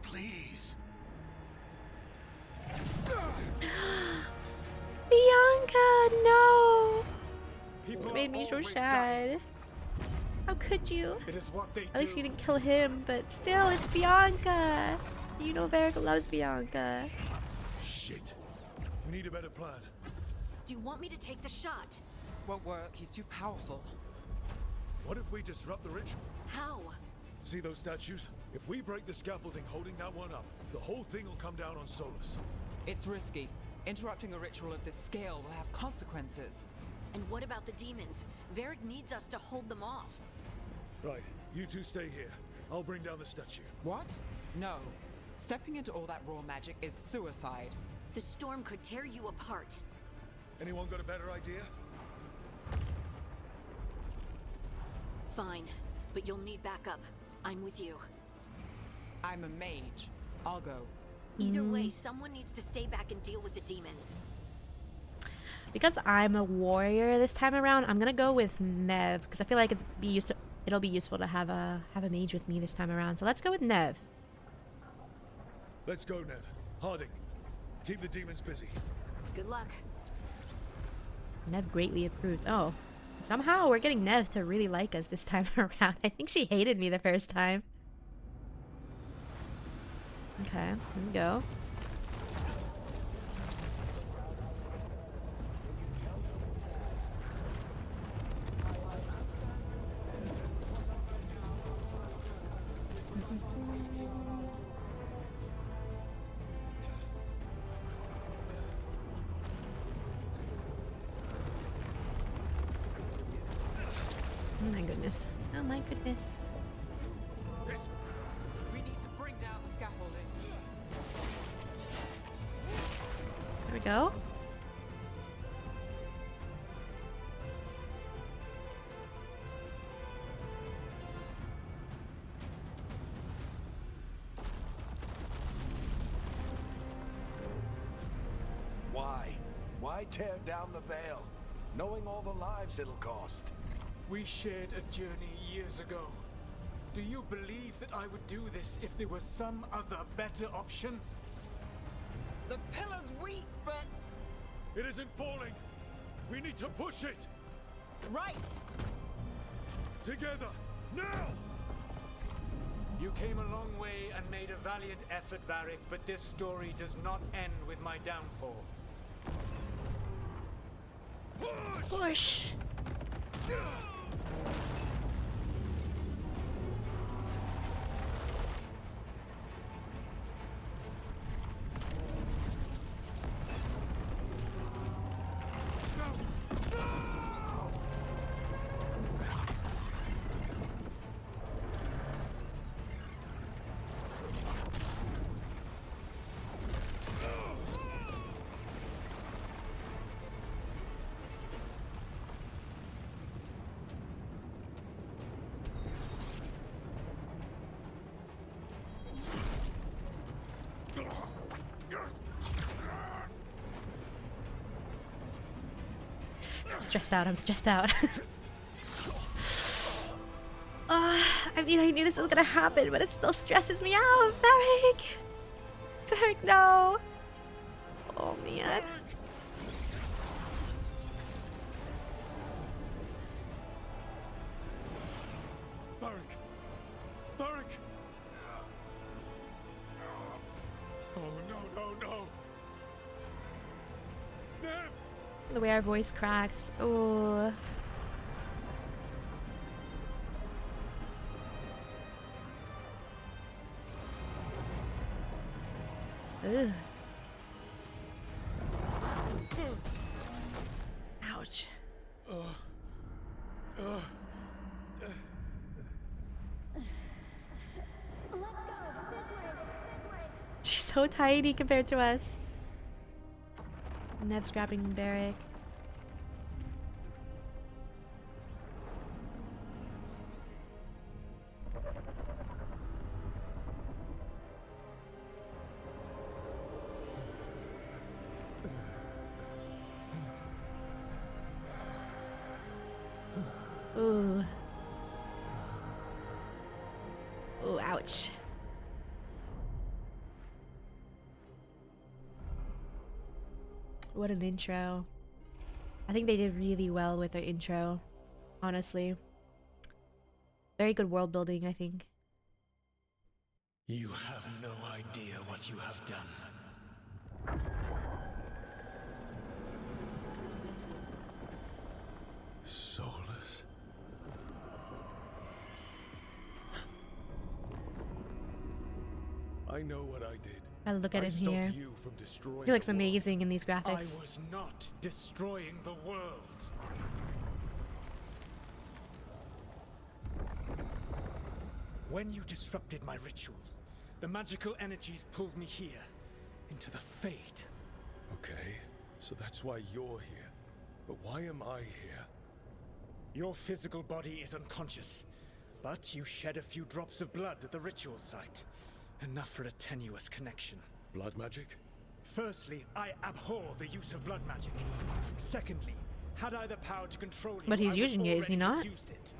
Please. Bianca, no. People It made me so always sad. How could you? die. It is what they At least do. you didn't kill him, but still, it's Bianca. You know Varric loves Bianca. Shit. We need a better plan. Do you want me to take the shot? Won't work. He's too powerful. What if we disrupt the ritual? How? See those statues? If we break the scaffolding holding that one up, the whole thing will come down on Solus. It's risky. Interrupting a ritual of this scale will have consequences. And what about the demons? Varric needs us to hold them off. Right, you two stay here. I'll bring down the statue. What? No. Stepping into all that raw magic is suicide. The storm could tear you apart. Anyone got a better idea? Fine, but you'll need backup. I'm with you. I'm a mage. I'll go. Either way, someone needs to stay back and deal with the demons. Because I'm a warrior this time around, I'm gonna go with Nev because I feel like it'll be useful to have a mage with me this time around. So let's go with Nev. Let's go, Ned. Harding, keep the demons busy. Good luck. Nev greatly approves. Oh, somehow we're getting Nev to really like us this time around. I think she hated me the first time. Okay, here we go. Oh my goodness. Oh my goodness. We need to bring down the scaffolding. There we go. Why? Why tear down the veil, knowing all the lives it'll cost? We shared a journey years ago. Do you believe that I would do this if there was some other better option? The pillar's weak, but... It isn't falling. We need to push it. Right! Together. No! You came a long way and made a valiant effort, Varric, but this story does not end with my downfall. Push. Stressed out. I'm stressed out. I mean, I knew this was gonna happen, but it still stresses me out. Varric! Varric, no! Oh, man. Varric! Varric! Oh, no. Nev! The way our voice cracks. Oh. Ugh. Ouch. She's so tiny compared to us. Nev's grabbing Varric. Ooh. Ooh, ouch. What an intro. I think they did really well with their intro, honestly. Very good world building, I think. You have no idea what you have done. Soulless. I know what I did. I look at I him stopped here. you from destroying He looks the world. amazing in these I graphics. was not destroying the world. When you disrupted my ritual, the magical energies pulled me here, into the Fade. Okay, so that's why you're here. But why am I here? Your physical body is unconscious, but you shed a few drops of blood at the ritual site. Enough for a tenuous connection. Blood magic? Firstly, I abhor the use of blood magic. Secondly, had I the power to control you, But he's I would using it, is he already have not? used it.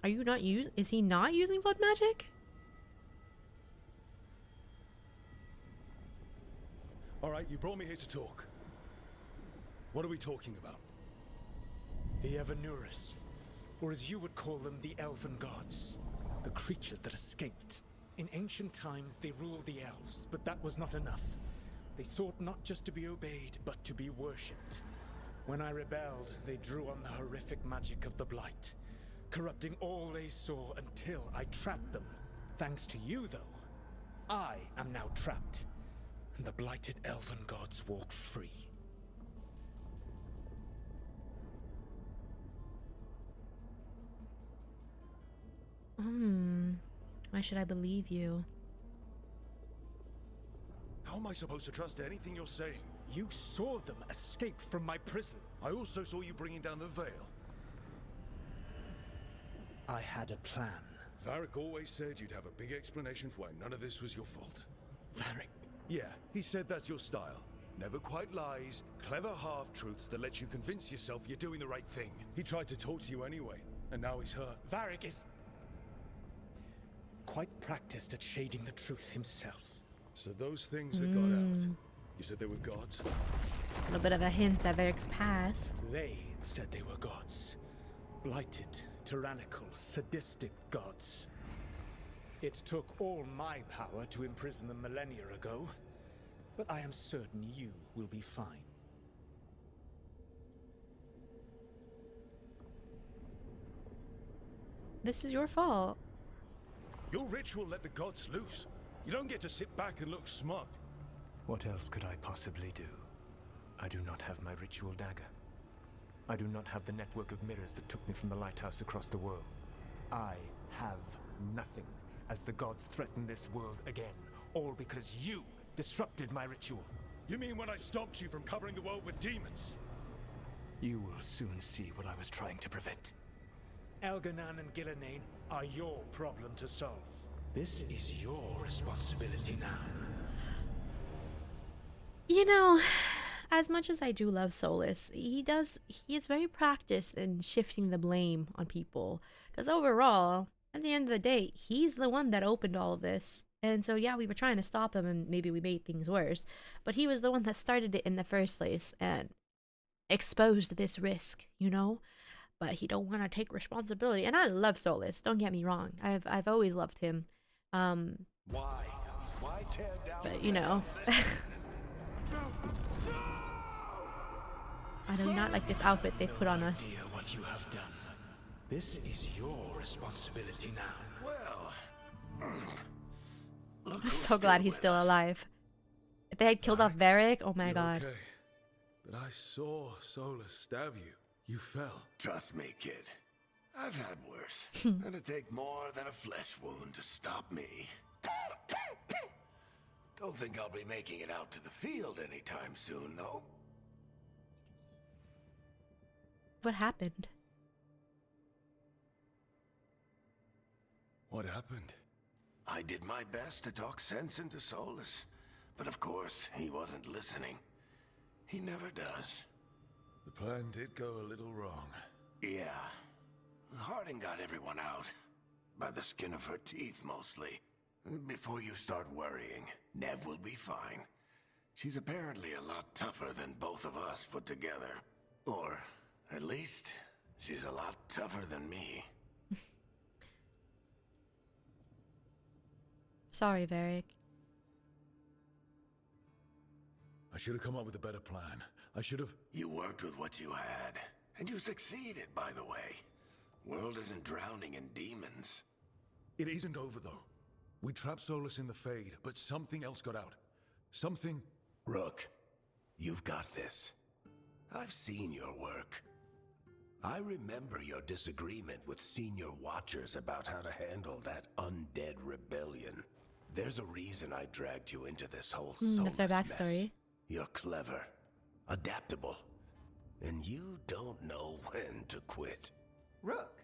Are you not is he not using blood magic? All right, you brought me here to talk. What are we talking about? The Evanurus, or as you would call them, the Elven Gods. The creatures that escaped. In ancient times, they ruled the elves, but that was not enough. They sought not just to be obeyed, but to be worshipped. When I rebelled, they drew on the horrific magic of the Blight, corrupting all they saw until I trapped them. Thanks to you, though, I am now trapped, and the blighted Elven Gods walk free. Why should I believe you? How am I supposed to trust anything you're saying? You saw them escape from my prison. I also saw you bringing down the veil. I had a plan. Varric always said you'd have a big explanation for why none of this was your fault. Varric. Yeah, he said that's your style. Never quite lies, clever half-truths that let you convince yourself you're doing the right thing. He tried to talk to you anyway, and now he's hurt. Varric is quite practiced at shading the truth himself. So those things that got out, you said they were gods? A little bit of a hint at Varric's past. They said they were gods. Blighted, tyrannical, sadistic gods. It took all my power to imprison them millennia ago, but I am certain you will be fine. This is your fault. Your ritual let the gods loose. You don't get to sit back and look smug. What else could I possibly do? I do not have my ritual dagger. I do not have the network of mirrors that took me from the lighthouse across the world. I have nothing, as the gods threaten this world again, all because you disrupted my ritual. You mean when I stopped you from covering the world with demons? You will soon see what I was trying to prevent. Elganan and Gillenane are your problem to solve. This is your responsibility now. You know, as much as I do love Solus, he is very practiced in shifting the blame on people. Because overall, at the end of the day, he's the one that opened all of this. And so, yeah, we were trying to stop him and maybe we made things worse. But he was the one that started it in the first place and exposed this risk, you know? But he don't want to take responsibility. And I love Solus, don't get me wrong. I've always loved him. Why? Why tear down? But, you know. I do not like this outfit they put on us. No idea what you have done. This is your responsibility now. Well, look I'm who's so glad he's with still us. alive. If they had killed off Varric, oh my You're god. okay. But I saw Solus stab you. You fell. Trust me, kid. I've had worse. It'd take more than a flesh wound to stop me. Don't think I'll be making it out to the field anytime soon, though. What happened? What happened? I did my best to talk sense into Solus, but of course, he wasn't listening. He never does. The plan did go a little wrong. Yeah. Harding got everyone out. By the skin of her teeth, mostly. Before you start worrying, Nev will be fine. She's apparently a lot tougher than both of us put together. Or, at least, she's a lot tougher than me. Sorry, Varric. I should have come up with a better plan. I should have... You worked with what you had, and you succeeded, by the way. World isn't drowning in demons. It isn't over, though. We trapped Solus in the Fade, but something else got out. Something... Rook, you've got this. I've seen your work. I remember your disagreement with senior watchers about how to handle that undead rebellion. There's a reason I dragged you into this whole Solus That's our backstory. mess. You're clever, adaptable, and you don't know when to quit. Rook,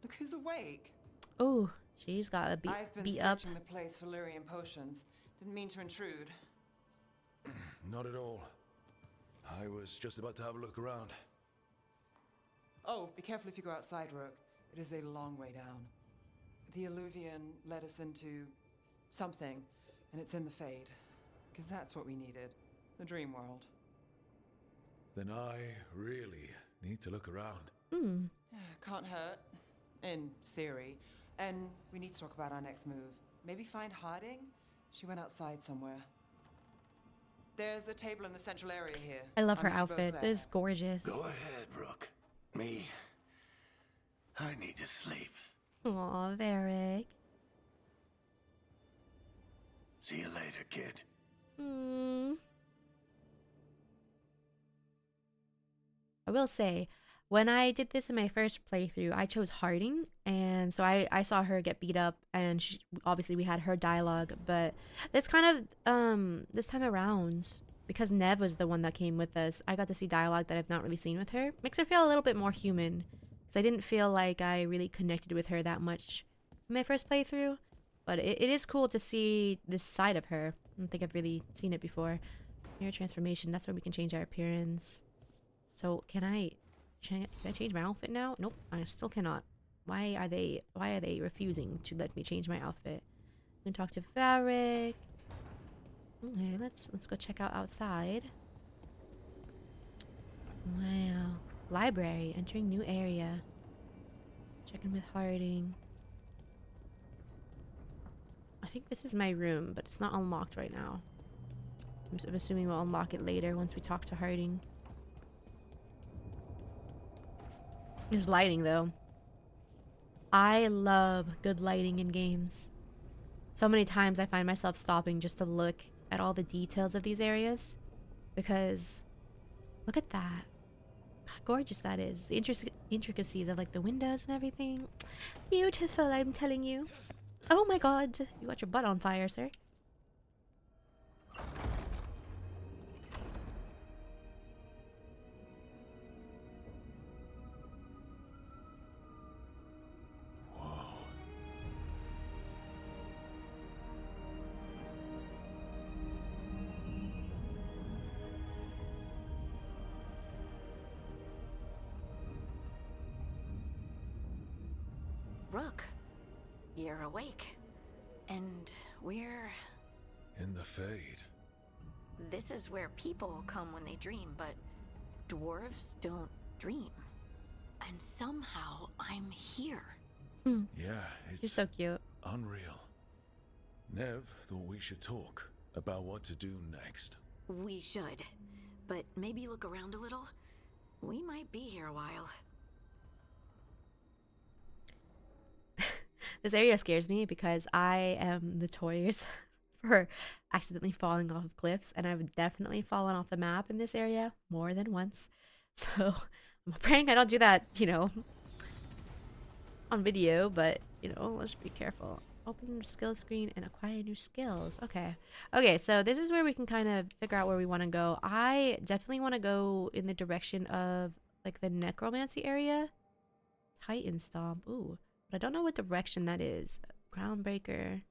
look who's awake. Oh, she's got a I've been beat up. searching the place for Lyrian potions. Didn't mean to intrude. Not at all. I was just about to have a look around. Oh, be careful if you go outside, Rook. It is a long way down. The Alluvian led us into something, and it's in the Fade. Because that's what we needed. The dream world. Then I really need to look around. Can't hurt. In theory. And we need to talk about our next move. Maybe find Harding? She went outside somewhere. There's a table in the central area here. I love I'll her meet you both outfit. there. It's gorgeous. Go ahead, Rook. Me, I need to sleep. Aw, Varric. See you later, kid. I will say, when I did this in my first playthrough, I chose Harding, and so I saw her get beat up, and obviously we had her dialogue, but this kind of, this time around, because Nev was the one that came with us, I got to see dialogue that I've not really seen with her. Makes her feel a little bit more human, because I didn't feel like I really connected with her that much in my first playthrough, but it is cool to see this side of her. I don't think I've really seen it before. Mirror transformation, that's where we can change our appearance. So can I change my outfit now? Nope, I still cannot. Why are they refusing to let me change my outfit? I'm gonna talk to Varric. Okay, let's go check out outside. Wow. Library. Entering new area. Checking with Harding. I think this is my room, but it's not unlocked right now. I'm assuming we'll unlock it later once we talk to Harding. There's lighting, though. I love good lighting in games. So many times I find myself stopping just to look at all the details of these areas. Because, look at that. How gorgeous that is. The intricacies of like the windows and everything. Beautiful, I'm telling you. Oh my god, you got your butt on fire, sir. Rook, you're awake. And we're... In the Fade. This is where people come when they dream, but dwarves don't dream. And somehow I'm here. Yeah, it's He's so cute. unreal. Nev thought we should talk about what to do next. We should. But maybe look around a little. We might be here a while. This area scares me because I am notorious for accidentally falling off of cliffs, and I've definitely fallen off the map in this area more than once. So I'm praying I don't do that, you know, on video, but, you know, let's be careful. Open your skill screen and acquire new skills. Okay. Okay, so this is where we can kind of figure out where we want to go. I definitely want to go in the direction of, like, the necromancy area. Titan Stomp. Ooh. But I don't know what direction that is. Groundbreaker.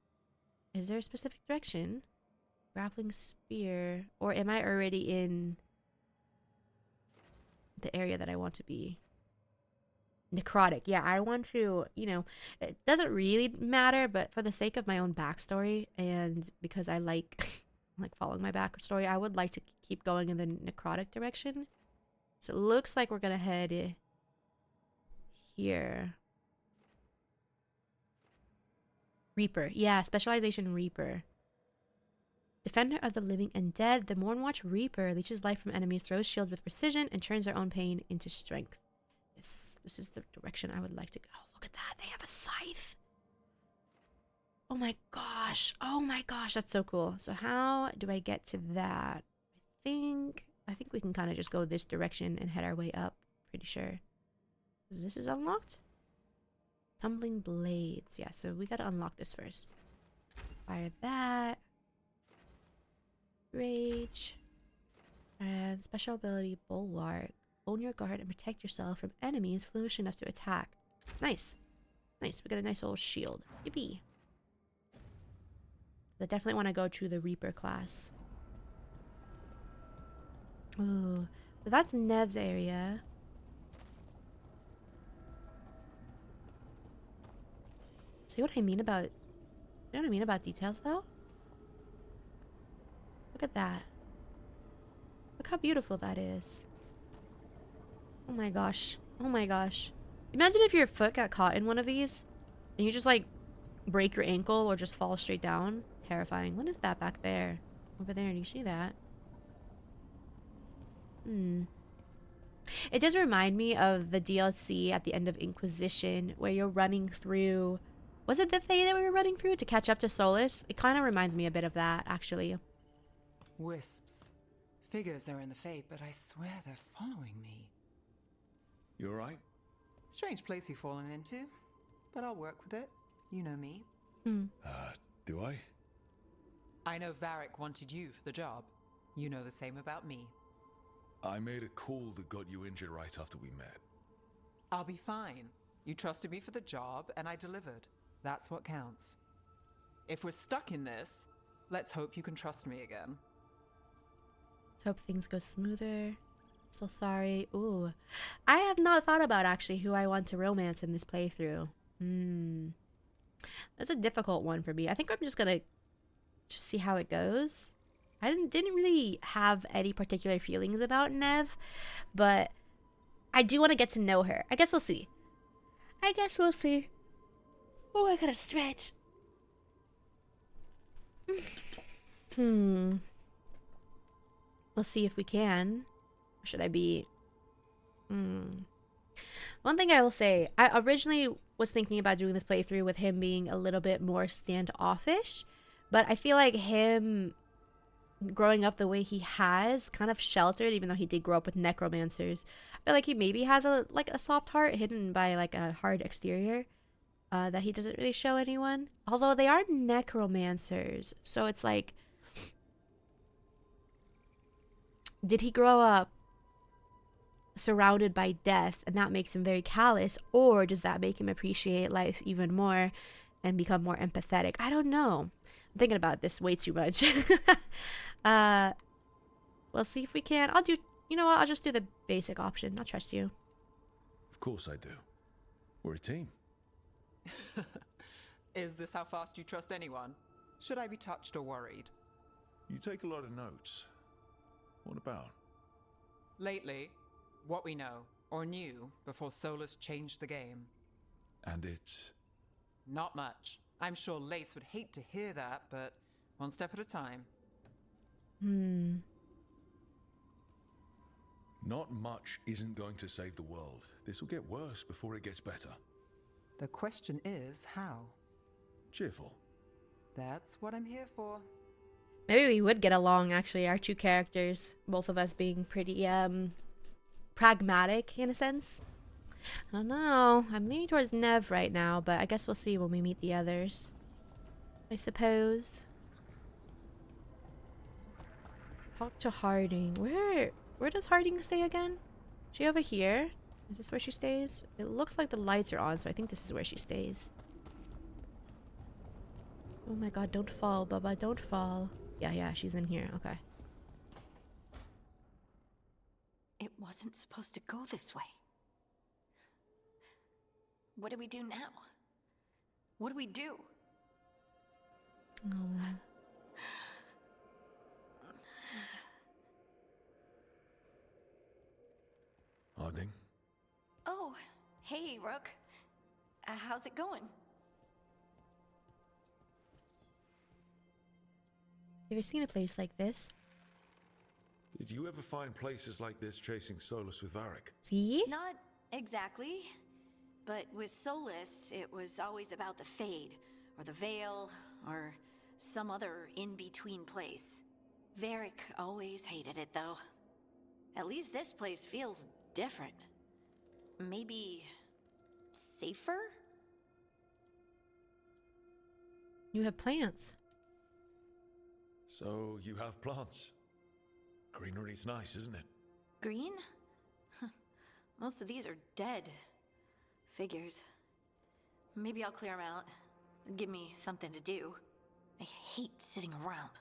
Is there a specific direction? Grappling Spear. Or am I already in the area that I want to be? Necrotic. Yeah, I want to, you know, it doesn't really matter, but for the sake of my own backstory and because I like like following my backstory, I would like to keep going in the necrotic direction. So it looks like we're gonna head here. Reaper. Yeah, specialization Reaper. Defender of the living and dead, the Mournwatch Reaper leeches life from enemies, throws shields with precision, and turns their own pain into strength. This is the direction I would like to go. Oh, look at that. They have a scythe. Oh my gosh. Oh my gosh. That's so cool. So how do I get to that? I think we can kind of just go this direction and head our way up. Pretty sure. This is unlocked? Tumbling Blades. Yeah, so we gotta unlock this first. Fire that. Rage. And special ability Bulwark. Own your guard and protect yourself from enemies foolish enough to attack. Nice. Nice. We got a nice old shield. Yippee. I definitely want to go to the Reaper class. Ooh. So that's Nev's area. See what I mean about... You know what I mean about details, though? Look at that. Look how beautiful that is. Oh my gosh. Oh my gosh. Imagine if your foot got caught in one of these and you just like break your ankle or just fall straight down. Terrifying. What is that back there? Over there, do you see that? It does remind me of the DLC at the end of Inquisition where you're running through... Was it the Fae that we were running through to catch up to Solus? It kind of reminds me a bit of that, actually. Wisps. Figures are in the Fade, but I swear they're following me. You alright? Strange place you've fallen into, but I'll work with it. You know me. Do I? I know Varric wanted you for the job. You know the same about me. I made a call that got you injured right after we met. I'll be fine. You trusted me for the job, and I delivered. That's what counts. If we're stuck in this, let's hope you can trust me again. Let's hope things go smoother. So sorry. Ooh. I have not thought about actually who I want to romance in this playthrough. That's a difficult one for me. I think I'm just gonna just see how it goes. I didn't really have any particular feelings about Nev, but I do want to get to know her. I guess we'll see. I guess we'll see. Oh, I gotta stretch. We'll see if we can. Or should I be... One thing I will say, I originally was thinking about doing this playthrough with him being a little bit more standoffish, but I feel like him growing up the way he has, kind of sheltered, even though he did grow up with necromancers. I feel like he maybe has a soft heart hidden by like a hard exterior that he doesn't really show anyone. Although they are necromancers, so it's like, did he grow up surrounded by death and that makes him very callous, or does that make him appreciate life even more and become more empathetic? I don't know. I'm thinking about this way too much. We'll see if we can. You know what, I'll just do the basic option. I'll trust you. Of course I do. We're a team. Is this how fast you trust anyone? Should I be touched or worried? You take a lot of notes. What about? Lately, what we know, or knew, before Solus changed the game. And it's... Not much. I'm sure Lace would hate to hear that, but one step at a time. Not much isn't going to save the world. This will get worse before it gets better. The question is, how? Cheerful. That's what I'm here for. Maybe we would get along, actually, our two characters. Both of us being pretty, pragmatic, in a sense. I don't know. I'm leaning towards Nev right now, but I guess we'll see when we meet the others. I suppose. Talk to Harding. Where does Harding stay again? Is she over here? Is this where she stays? It looks like the lights are on, so I think this is where she stays. Oh my god, don't fall, Bubba, don't fall. Yeah, she's in here. Okay. It wasn't supposed to go this way. What do we do now? What do we do? Oh. Harding? Oh, hey, Rook. How's it going? You ever seen a place like this? Did you ever find places like this chasing Solus with Varric? See? Not exactly. But with Solus, it was always about the Fade, or the Veil, or some other in-between place. Varric always hated it, though. At least this place feels different. Maybe... safer? You have plants. So, you have plants. Greenery's nice, isn't it? Green? Most of these are dead. Figures. Maybe I'll clear them out. Give me something to do. I hate sitting around.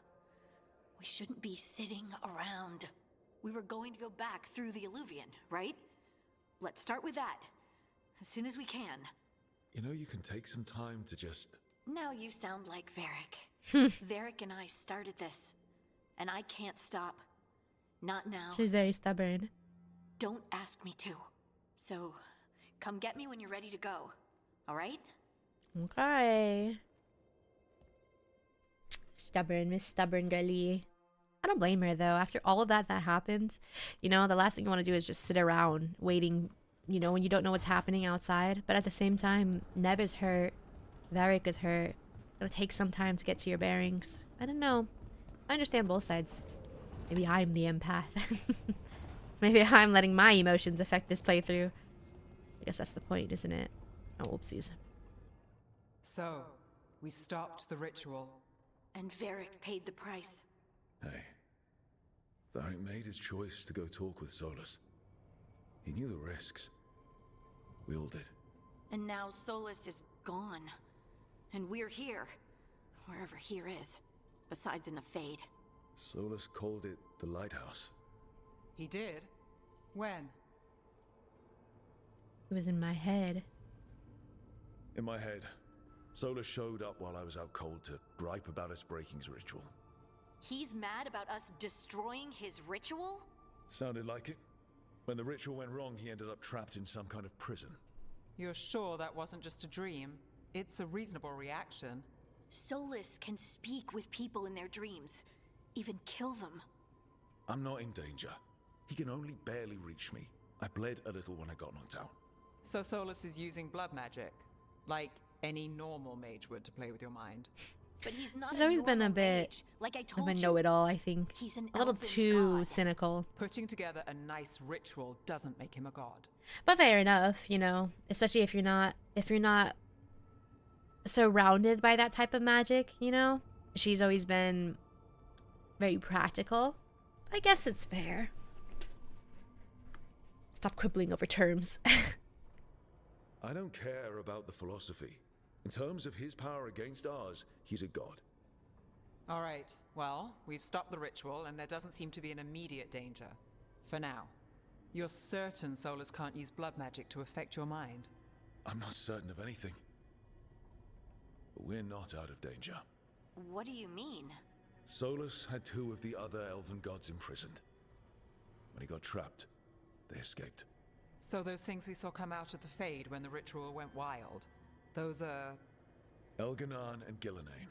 We shouldn't be sitting around. We were going to go back through the Illuvian, right? Let's start with that. As soon as we can. You know, you can take some time to just... Now you sound like Varric. Varric and I started this. And I can't stop. Not now. She's very stubborn. Don't ask me to. So, come get me when you're ready to go. Alright? Okay. Stubborn, Miss Stubborn Girlie. I don't blame her, though. After all of that happens, you know, the last thing you want to do is just sit around waiting, you know, when you don't know what's happening outside. But at the same time, Nev is hurt. Varric is hurt. It'll take some time to get to your bearings. I don't know. I understand both sides. Maybe I'm the empath. Maybe I'm letting my emotions affect this playthrough. I guess that's the point, isn't it? Oh, whoopsies. So, we stopped the ritual. And Varric paid the price. Hey. Varric made his choice to go talk with Solus. He knew the risks. We all did. And now Solus is gone. And we're here. Wherever here is. Besides in the Fade. Solus called it the Lighthouse. He did? When? It was in my head. In my head, Solus showed up while I was out cold to gripe about us breaking his ritual. He's mad about us destroying his ritual? Sounded like it. When the ritual went wrong, he ended up trapped in some kind of prison. You're sure that wasn't just a dream? It's a reasonable reaction. Solus can speak with people in their dreams, even kill them. I'm not in danger. He can only barely reach me. I bled a little when I got knocked out. So Solus is using blood magic, like any normal mage would, to play with your mind. But he's not. He's always been a bit mage, like I of told a you. know-it-all, I think. He's an A little elven too god. cynical. Putting together a nice ritual doesn't make him a god. But fair enough, you know, especially if you're not surrounded by that type of magic, you know? She's always been very practical. I guess it's fair. Stop quibbling over terms. I don't care about the philosophy. In terms of his power against ours, he's a god. All right, well, we've stopped the ritual and there doesn't seem to be an immediate danger. For now. You're certain Solus can't use blood magic to affect your mind? I'm not certain of anything. But we're not out of danger. What do you mean? Solus had 2 of the other elven gods imprisoned. When he got trapped, they escaped. So those things we saw come out of the Fade when the ritual went wild, those are... Elganan and Gillenane.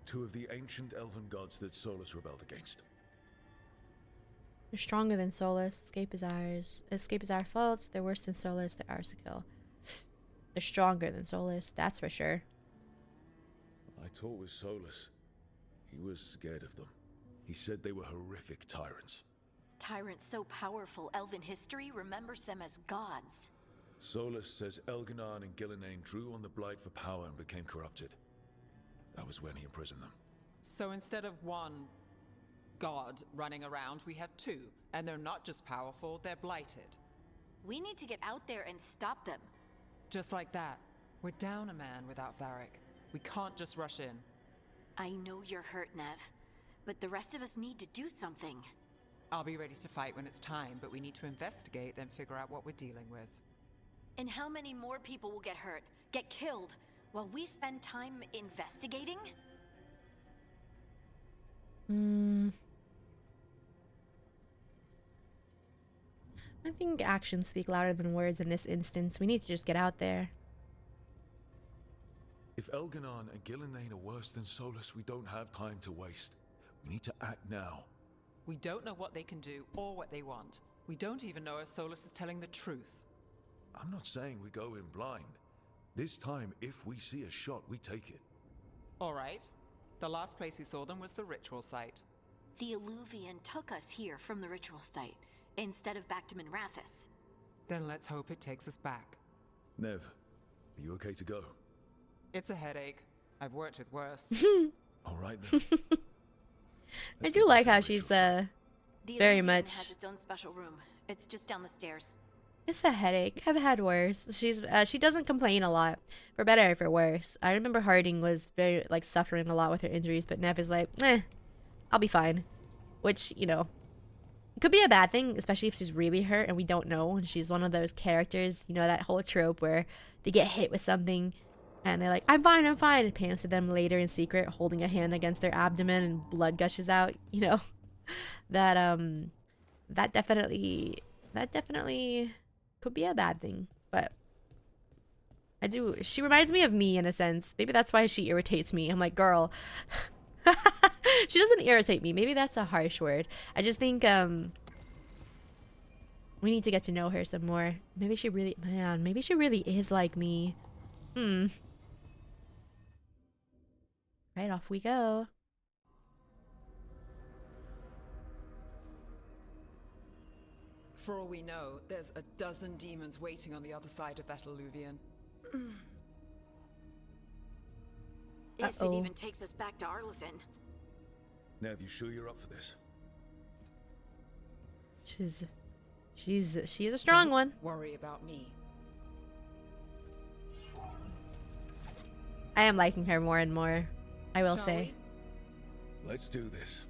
2 of the ancient elven gods that Solus rebelled against. They're stronger than Solus. Escape is ours. Escape is our fault. They're worse than Solus. They're ours to kill. They're stronger than Solus, that's for sure. I talked with Solus. He was scared of them. He said they were horrific tyrants. Tyrants so powerful, elven history remembers them as gods. Solus says Elganan and Gillenane drew on the Blight for power and became corrupted. That was when he imprisoned them. So instead of one god running around, we have 2. And they're not just powerful, they're blighted. We need to get out there and stop them. Just like that. We're down a man without Varric. We can't just rush in. I know you're hurt, Nev, but the rest of us need to do something. I'll be ready to fight when it's time, but we need to investigate, then figure out what we're dealing with. And how many more people will get hurt, get killed, while we spend time investigating? I think actions speak louder than words in this instance. We need to just get out there. If Elganan and Gillenane are worse than Solus, we don't have time to waste. We need to act now. We don't know what they can do or what they want. We don't even know if Solus is telling the truth. I'm not saying we go in blind. This time, if we see a shot, we take it. All right. The last place we saw them was the ritual site. The Illuvian took us here from the ritual site, instead of back to Minrathous. Then let's hope it takes us back. Nev, are you okay to go? It's a headache. I've worked with worse. All right then. I do like how she's The very Illuvian much. has its own special room. It's just down the stairs. It's a headache. I've had worse. She doesn't complain a lot, for better or for worse. I remember Harding was very suffering a lot with her injuries, but Nev is like, I'll be fine. Which, you know, could be a bad thing, especially if she's really hurt and we don't know. And she's one of those characters, you know, that whole trope where they get hit with something and they're like, I'm fine, I'm fine. It pans to them later in secret, holding a hand against their abdomen and blood gushes out, you know. That definitely could be a bad thing. But she reminds me of me in a sense. Maybe that's why she irritates me. I'm like, girl. She doesn't irritate me. Maybe that's a harsh word. I just think we need to get to know her some more. Maybe she really is like me. Right, off we go. For all we know, there's a dozen demons waiting on the other side of that Illuvian. If it even takes us back to Arlefin. Nev, you sure you're up for this? She's a strong one. Worry about me. I am liking her more and more, I will Shall say. Let's do this.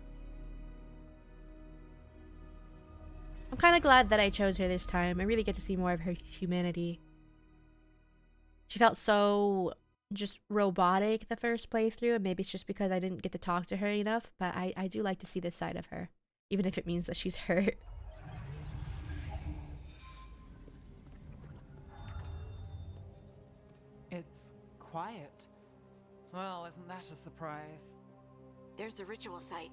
I'm kind of glad that I chose her this time. I really get to see more of her humanity. She felt so just robotic the first playthrough, and maybe it's just because I didn't get to talk to her enough, but I do like to see this side of her, even if it means that she's hurt. quiet. Well, isn't that a surprise? There's the ritual site.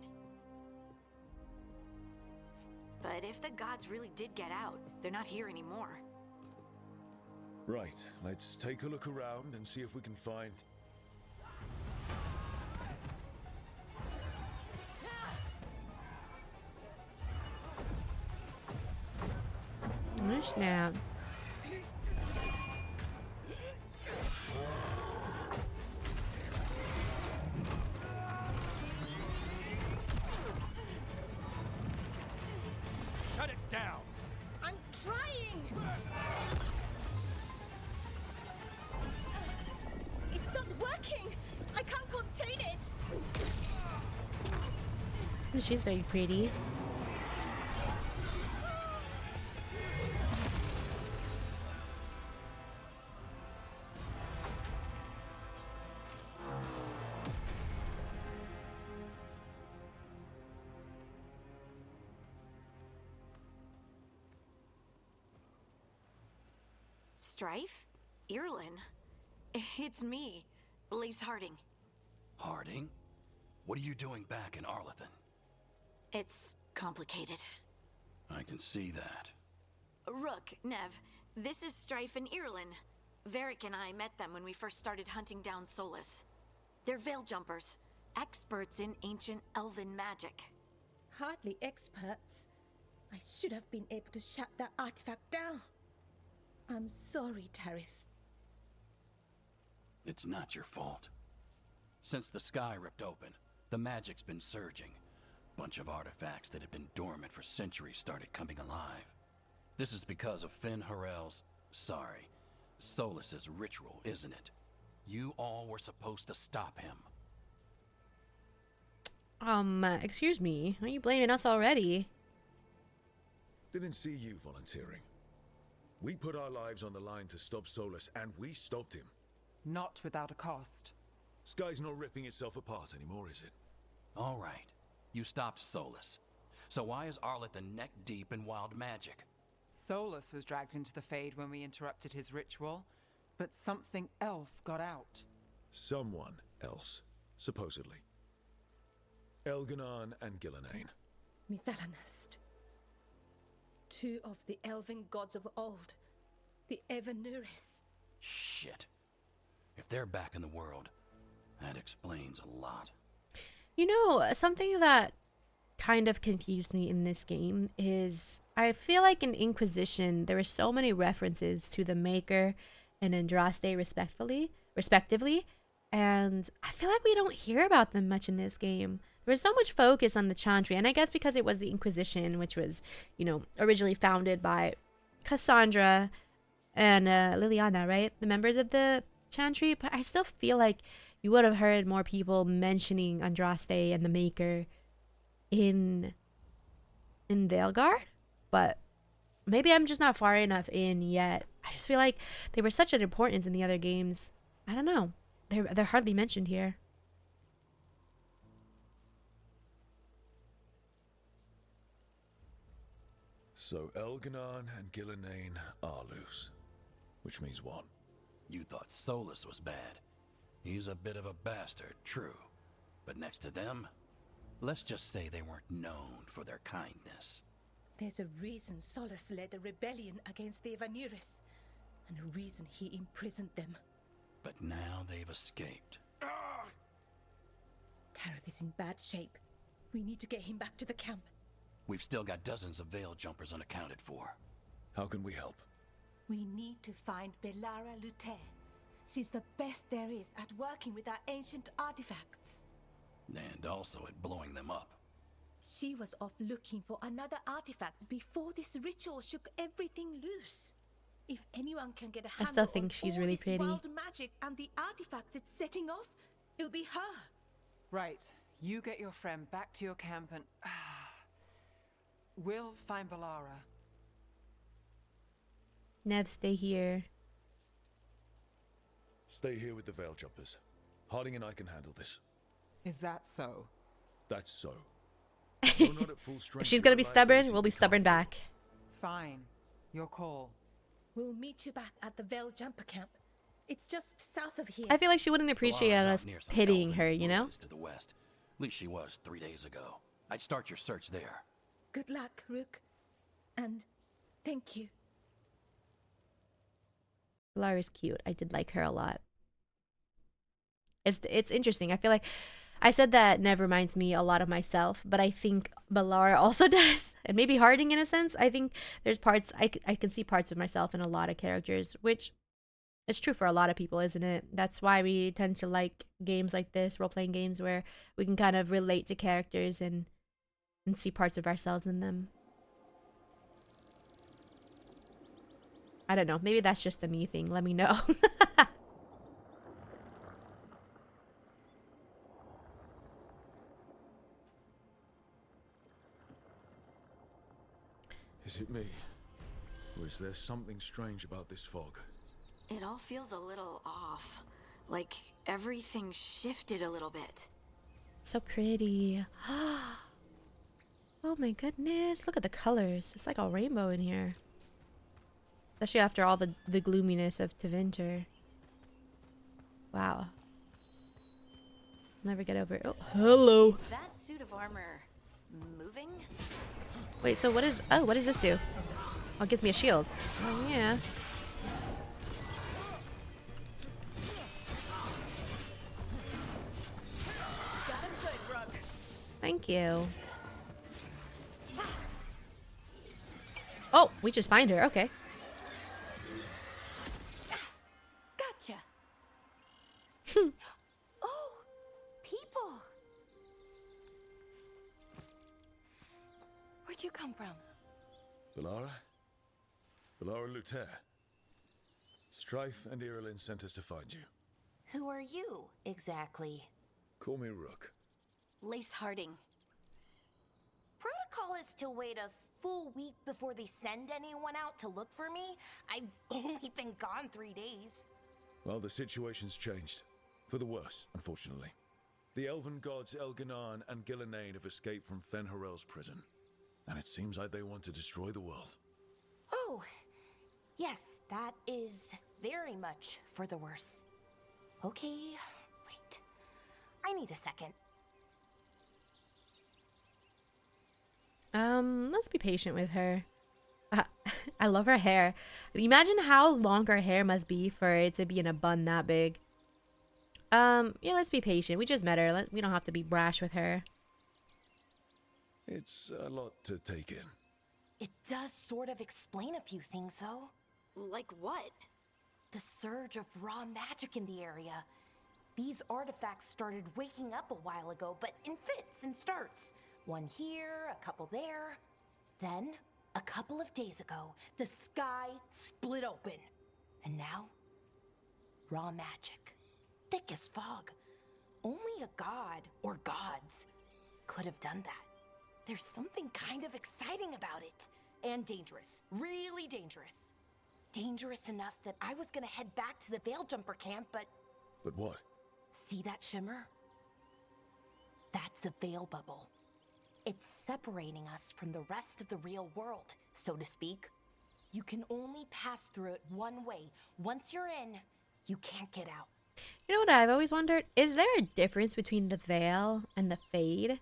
But if the gods really did get out, they're not here anymore. Right, let's take a look around and see if we can find... Oh, snap. Shut it down! I'm trying! It's not working! I can't contain it! She's very pretty. Strife? Irlin? It's me, Lise Harding. Harding? What are you doing back in Arlethan? It's complicated. I can see that. Rook, Nev, this is Strife and Irlin. Varric and I met them when we first started hunting down Solus. They're veil jumpers, experts in ancient elven magic. Hardly experts. I should have been able to shut that artifact down. I'm sorry, Tarith. It's not your fault. Since the sky ripped open, the magic's been surging. Bunch of artifacts that had been dormant for centuries started coming alive. This is because of Finn Harel's... Solus's ritual, isn't it? You all were supposed to stop him. Excuse me. Are you blaming us already? Didn't see you volunteering. We put our lives on the line to stop Solus, and we stopped him. Not without a cost. Sky's not ripping itself apart anymore, is it? All right. You stopped Solus. So why is Arlethan neck deep in wild magic? Solus was dragged into the Fade when we interrupted his ritual, but something else got out. Someone else, supposedly. Elganon and Gillenane. Mithalanast. Two of the elven gods of old. The Evanuris. Shit. If they're back in the world, that explains a lot. You know, something that kind of confused me in this game is I feel like in Inquisition there were so many references to the Maker and Andraste respectively, and I feel like we don't hear about them much in this game. There was so much focus on the Chantry, and I guess because it was the Inquisition, which was, you know, originally founded by Cassandra and Liliana, right? The members of the Chantry, but I still feel like you would have heard more people mentioning Andraste and the Maker in Veilguard, but maybe I'm just not far enough in yet. I just feel like they were such an importance in the other games. I don't know. They're hardly mentioned here. So Elganon and Gillenane are loose. Which means what? You thought Solus was bad. He's a bit of a bastard, true. But next to them, let's just say they weren't known for their kindness. There's a reason Solus led a rebellion against the Evanuris, and a reason he imprisoned them. But now they've escaped. Tarith is in bad shape. We need to get him back to the camp. We've still got dozens of veil jumpers unaccounted for. How can we help? We need to find Belara Lute. She's the best there is at working with our ancient artifacts. And also at blowing them up. She was off looking for another artifact before this ritual shook everything loose. If anyone can get a handle still think on she's all really this pretty. wild magic and the artifacts it's setting off, it'll be her. Right. You get your friend back to your camp and... we'll find Belara. Nev, stay here. Stay here with the Veil Jumpers. Harding and I can handle this. Is that so? That's so. Though not at full strength, If she's gonna be your stubborn, liability we'll be we stubborn can't back. Fine. Your call. We'll meet you back at the Veil Jumper camp. It's just south of here. I feel like she wouldn't appreciate Valara's out us near some pitying elven her, you know? ruins to the west. At least she was 3 days ago. I'd start your search there. Good luck, Rook. And thank you. Valara's cute. I did like her a lot. It's interesting. I feel like I said that Nev reminds me a lot of myself, but I think Valara also does. And maybe Harding in a sense. I think there's parts, I can see parts of myself in a lot of characters, which is true for a lot of people, isn't it? That's why we tend to like games like this, role-playing games, where we can kind of relate to characters and see parts of ourselves in them. I don't know. Maybe that's just a me thing. Let me know. Is it me? Or is there something strange about this fog? It all feels a little off. Like everything shifted a little bit. So pretty. Oh my goodness. Look at the colors. It's like a rainbow in here. Especially after all the gloominess of Tevinter. Wow. Never get over it. Oh, hello. Is that suit of armor moving? Wait, so what is... Oh, what does this do? Oh, it gives me a shield. Oh, yeah. Thank you. Oh, we just find her. Okay. Gotcha. Oh, people. Where'd you come from? Valara? Valara Luther. Strife and Irilyn sent us to find you. Who are you, exactly? Call me Rook. Lace Harding. Protocol is to wait a full week before they send anyone out to look for me. I've only been gone 3 days. Well, the situation's changed. For the worse, unfortunately. The elven gods Elganan and Gillenane have escaped from Fen'Harel's prison. And it seems like they want to destroy the world. Oh, yes, that is very much for the worse. Okay, wait. I need a second. Let's be patient with her. I love her hair. Imagine how long her hair must be for it to be in a bun that big. Yeah, let's be patient. We just met her. We don't have to be brash with her. It's a lot to take in. It does sort of explain a few things, though. Like what? The surge of raw magic in the area. These artifacts started waking up a while ago, but in fits and starts. One here, a couple there. Then, a couple of days ago, the sky split open. And now, raw magic. Thick as fog. Only a god, or gods, could have done that. There's something kind of exciting about it. And dangerous. Really dangerous. Dangerous enough that I was gonna head back to the Veil Jumper camp, but... But what? See that shimmer? That's a veil bubble. It's separating us from the rest of the real world, so to speak. You can only pass through it one way. Once you're in, you can't get out. You know what I've always wondered? Is there a difference between the Veil and the Fade?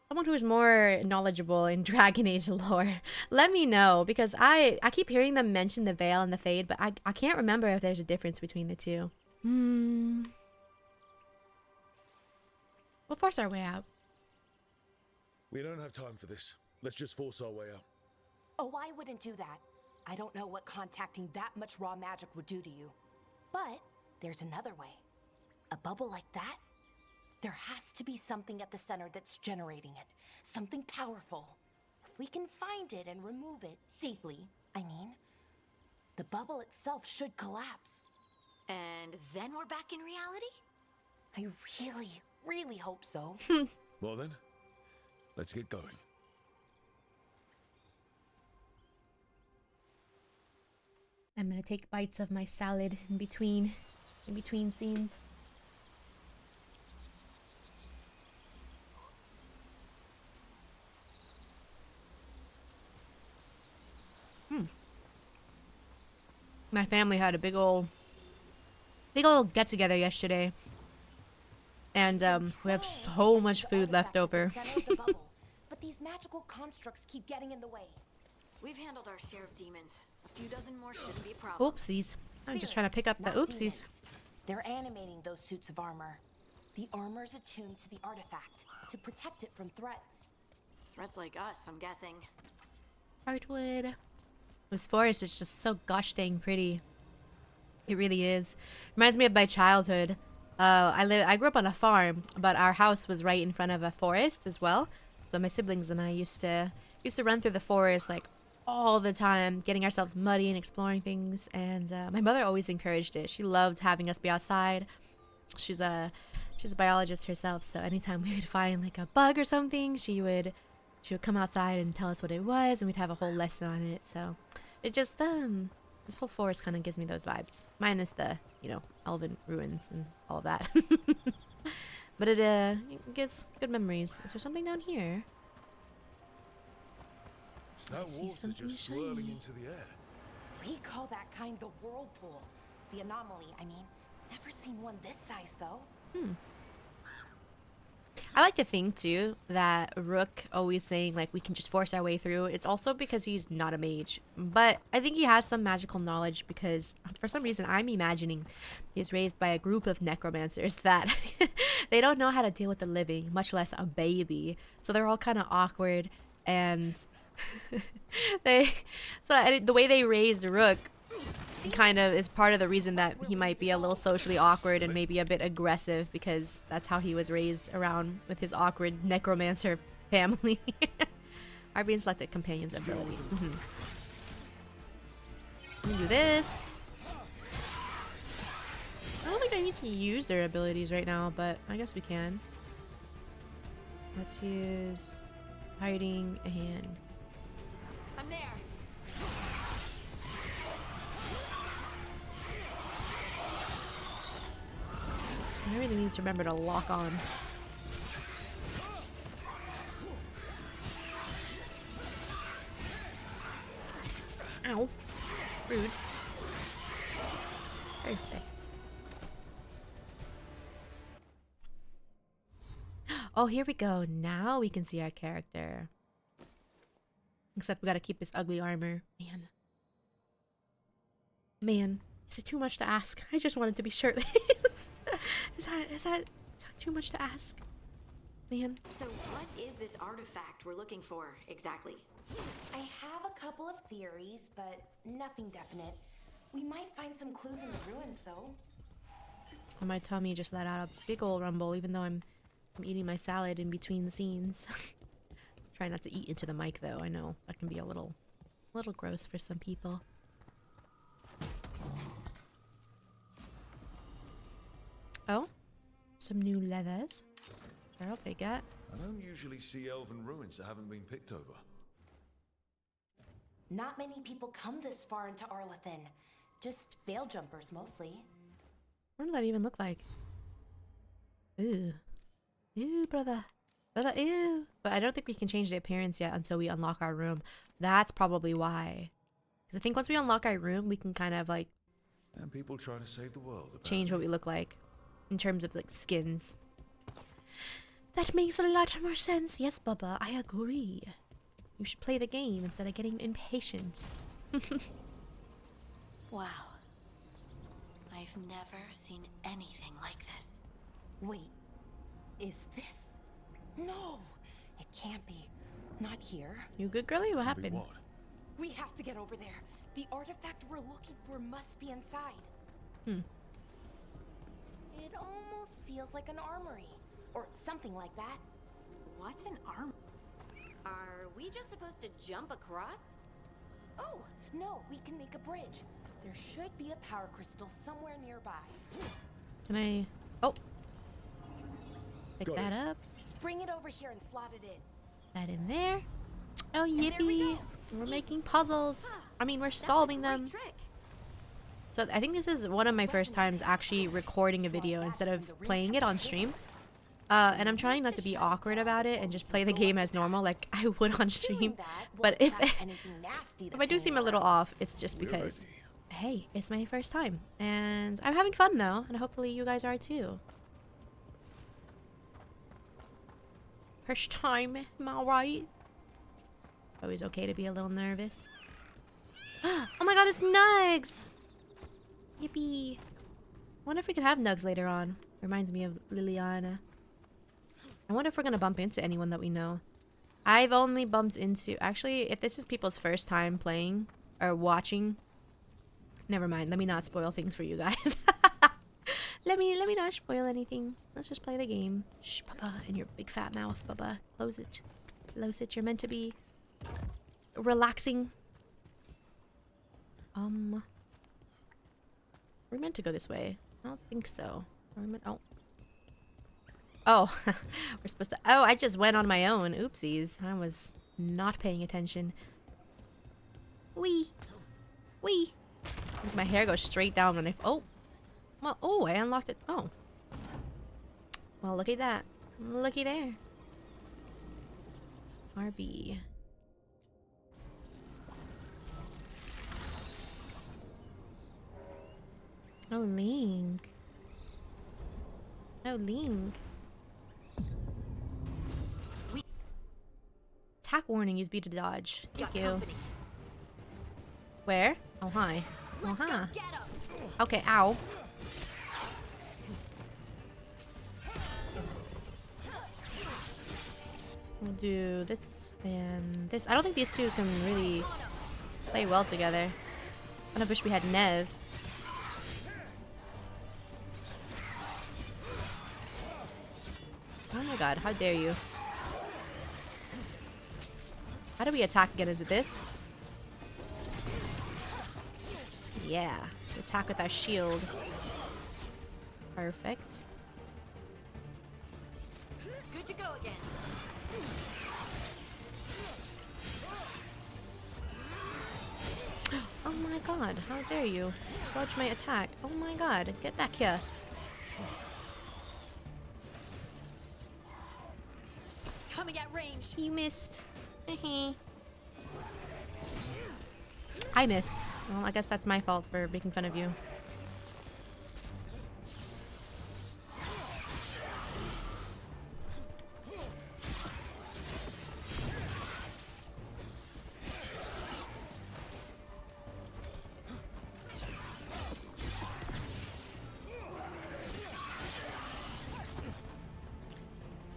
Someone who's more knowledgeable in Dragon Age lore, let me know, because I keep hearing them mention the Veil and the Fade, but I can't remember if there's a difference between the two. We'll force our way out. We don't have time for this. Let's just force our way out. Oh, I wouldn't do that. I don't know what contacting that much raw magic would do to you. But there's another way. A bubble like that? There has to be something at the center that's generating it. Something powerful. If we can find it and remove it safely, I mean, the bubble itself should collapse. And then we're back in reality? I really, really hope so. Well then, let's get going. I'm gonna take bites of my salad in between scenes. My family had a big old big old get together yesterday, and we have so much food left over. But these magical constructs keep getting in the way. We've handled our share of demons. A few dozen more shouldn't be a problem. Oopsies. I'm just trying to pick up the Not oopsies. demons. They're animating those suits of armor. The armor's attuned to the artifact to protect it from threats. Threats like us, I'm guessing. Hardwood. This forest is just so gosh dang pretty. It really is. Reminds me of my childhood. I grew up on a farm, but our house was right in front of a forest as well. So my siblings and I used to run through the forest like all the time, getting ourselves muddy and exploring things. And my mother always encouraged it. She loved having us be outside. She's a biologist herself, so anytime we would find like a bug or something, she would come outside and tell us what it was, and we'd have a whole lesson on it. So it just this whole forest kind of gives me those vibes, minus the elven ruins and all of that. But it gives good memories. Is there something down here? That water just swirling into the air. We call that kind the whirlpool. The anomaly, I mean. Never seen one this size, though. I like to think too that Rook always saying like we can just force our way through. It's also because he's not a mage, but I think he has some magical knowledge because for some reason I'm imagining he's raised by a group of necromancers that they don't know how to deal with the living, much less a baby. So they're all kind of awkward, and the way they raised Rook kind of is part of the reason that he might be a little socially awkward and maybe a bit aggressive, because that's how he was raised around with his awkward necromancer family. Are being selected companions ability. Let me do this. I don't think I need to use their abilities right now, but I guess we can. Let's use hiding and I'm there. I really need to remember to lock on. Ow. Rude. Perfect. Oh, here we go. Now we can see our character. Except we gotta keep this ugly armor. Man. Is it too much to ask? I just wanted to be shirtless. Is that too much to ask? Man. So what is this artifact we're looking for exactly? I have a couple of theories, but nothing definite. We might find some clues in the ruins, though. My tummy just let out a big ol' rumble, even though I'm eating my salad in between the scenes. Try not to eat into the mic, though. I know that can be a little gross for some people. Oh, some new leathers. Sure, I'll take that. I don't usually see elven ruins that haven't been picked over. Not many people come this far into Arlathan. Just veil jumpers, mostly. What does that even look like? Ooh. Ew, brother. Brother, ew. But I don't think we can change the appearance yet until we unlock our room. That's probably why. Because I think once we unlock our room, we can kind of like... And people trying to save the world, apparently. Change what we look like. In terms of like skins. That makes a lot more sense. Yes, Bubba, I agree. You should play the game instead of getting impatient. Wow. I've never seen anything like this. Wait, is this? No, it can't be. Not here. You good, girlie? What happened? What? We have to get over there. The artifact we're looking for must be inside. It almost feels like an armory. Or something like that. What's an arm? Are we just supposed to jump across? Oh, no, we can make a bridge. There should be a power crystal somewhere nearby. Can I... Oh. Pick Got that it. up. Bring it over here and slot it in. That in there. Oh, There we yippee. go. We're Easy. making puzzles. I mean, we're That's a solving great them. trick. So I think this is one of my first times actually recording a video instead of playing it on stream. And I'm trying not to be awkward about it and just play the game as normal like I would on stream. But if I do seem a little off, it's just because hey, it's my first time. And I'm having fun though, and hopefully you guys are too. First time, am I right? Always okay to be a little nervous. Oh my god, it's Nugs! Yippee. Wonder if we can have Nugs later on. Reminds me of Liliana. I wonder if we're gonna bump into anyone that we know. I've only bumped into... Actually, if this is people's first time playing or watching... Never mind, let me not spoil things for you guys. Let me not spoil anything. Let's just play the game. Shh, Bubba, and your big fat mouth, Bubba. Close it. Close it. You're meant to be relaxing. We're meant to go this way. I don't think so. Are we meant... Oh. Oh, we're supposed to... Oh, I just went on my own. Oopsies. I was not paying attention. Wee. Wee. My hair goes straight down when I... Oh. Well, oh, I unlocked it. Oh. Well, look at that. Looky there. RB. Oh, Link. Oh, Link. Attack warning, use B to dodge. Thank you. Where? Oh, hi. Oh, huh. Okay, ow. We'll do this and this. I don't think these two can really play well together. I kind of wish we had Nev. Oh my god, how dare you. How do we attack again? Is it this? Yeah. Attack with our shield. Perfect. Good to go again. Oh my god, how dare you. Dodge my attack. Oh my god, get back here. Coming at range. You missed. I missed. Well, I guess that's my fault for making fun of you.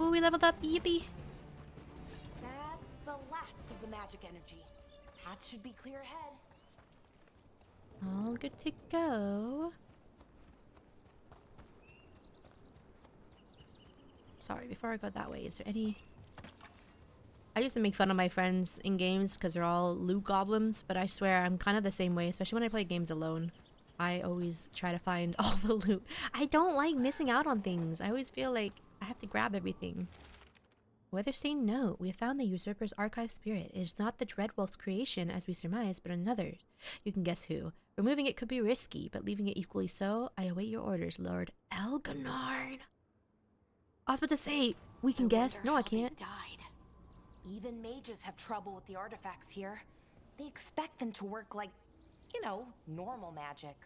Oh, we leveled up. Yippee. That's the last of the magic energy. Path should be clear ahead. All good to go. Sorry, before I go that way, is there any... I used to make fun of my friends in games because they're all loot goblins, but I swear I'm kind of the same way, especially when I play games alone. I always try to find all the loot. I don't like missing out on things. I always feel like I have to grab everything. Weatherstained note. We have found the usurper's archive spirit. It is not the Dreadwolf's creation, as we surmised, but another. You can guess who. Removing it could be risky, but leaving it equally so. I await your orders, Lord Elganarn. I was about to say, we can guess. No, I can't. Died. Even mages have trouble with the artifacts here. They expect them to work like, you know, normal magic.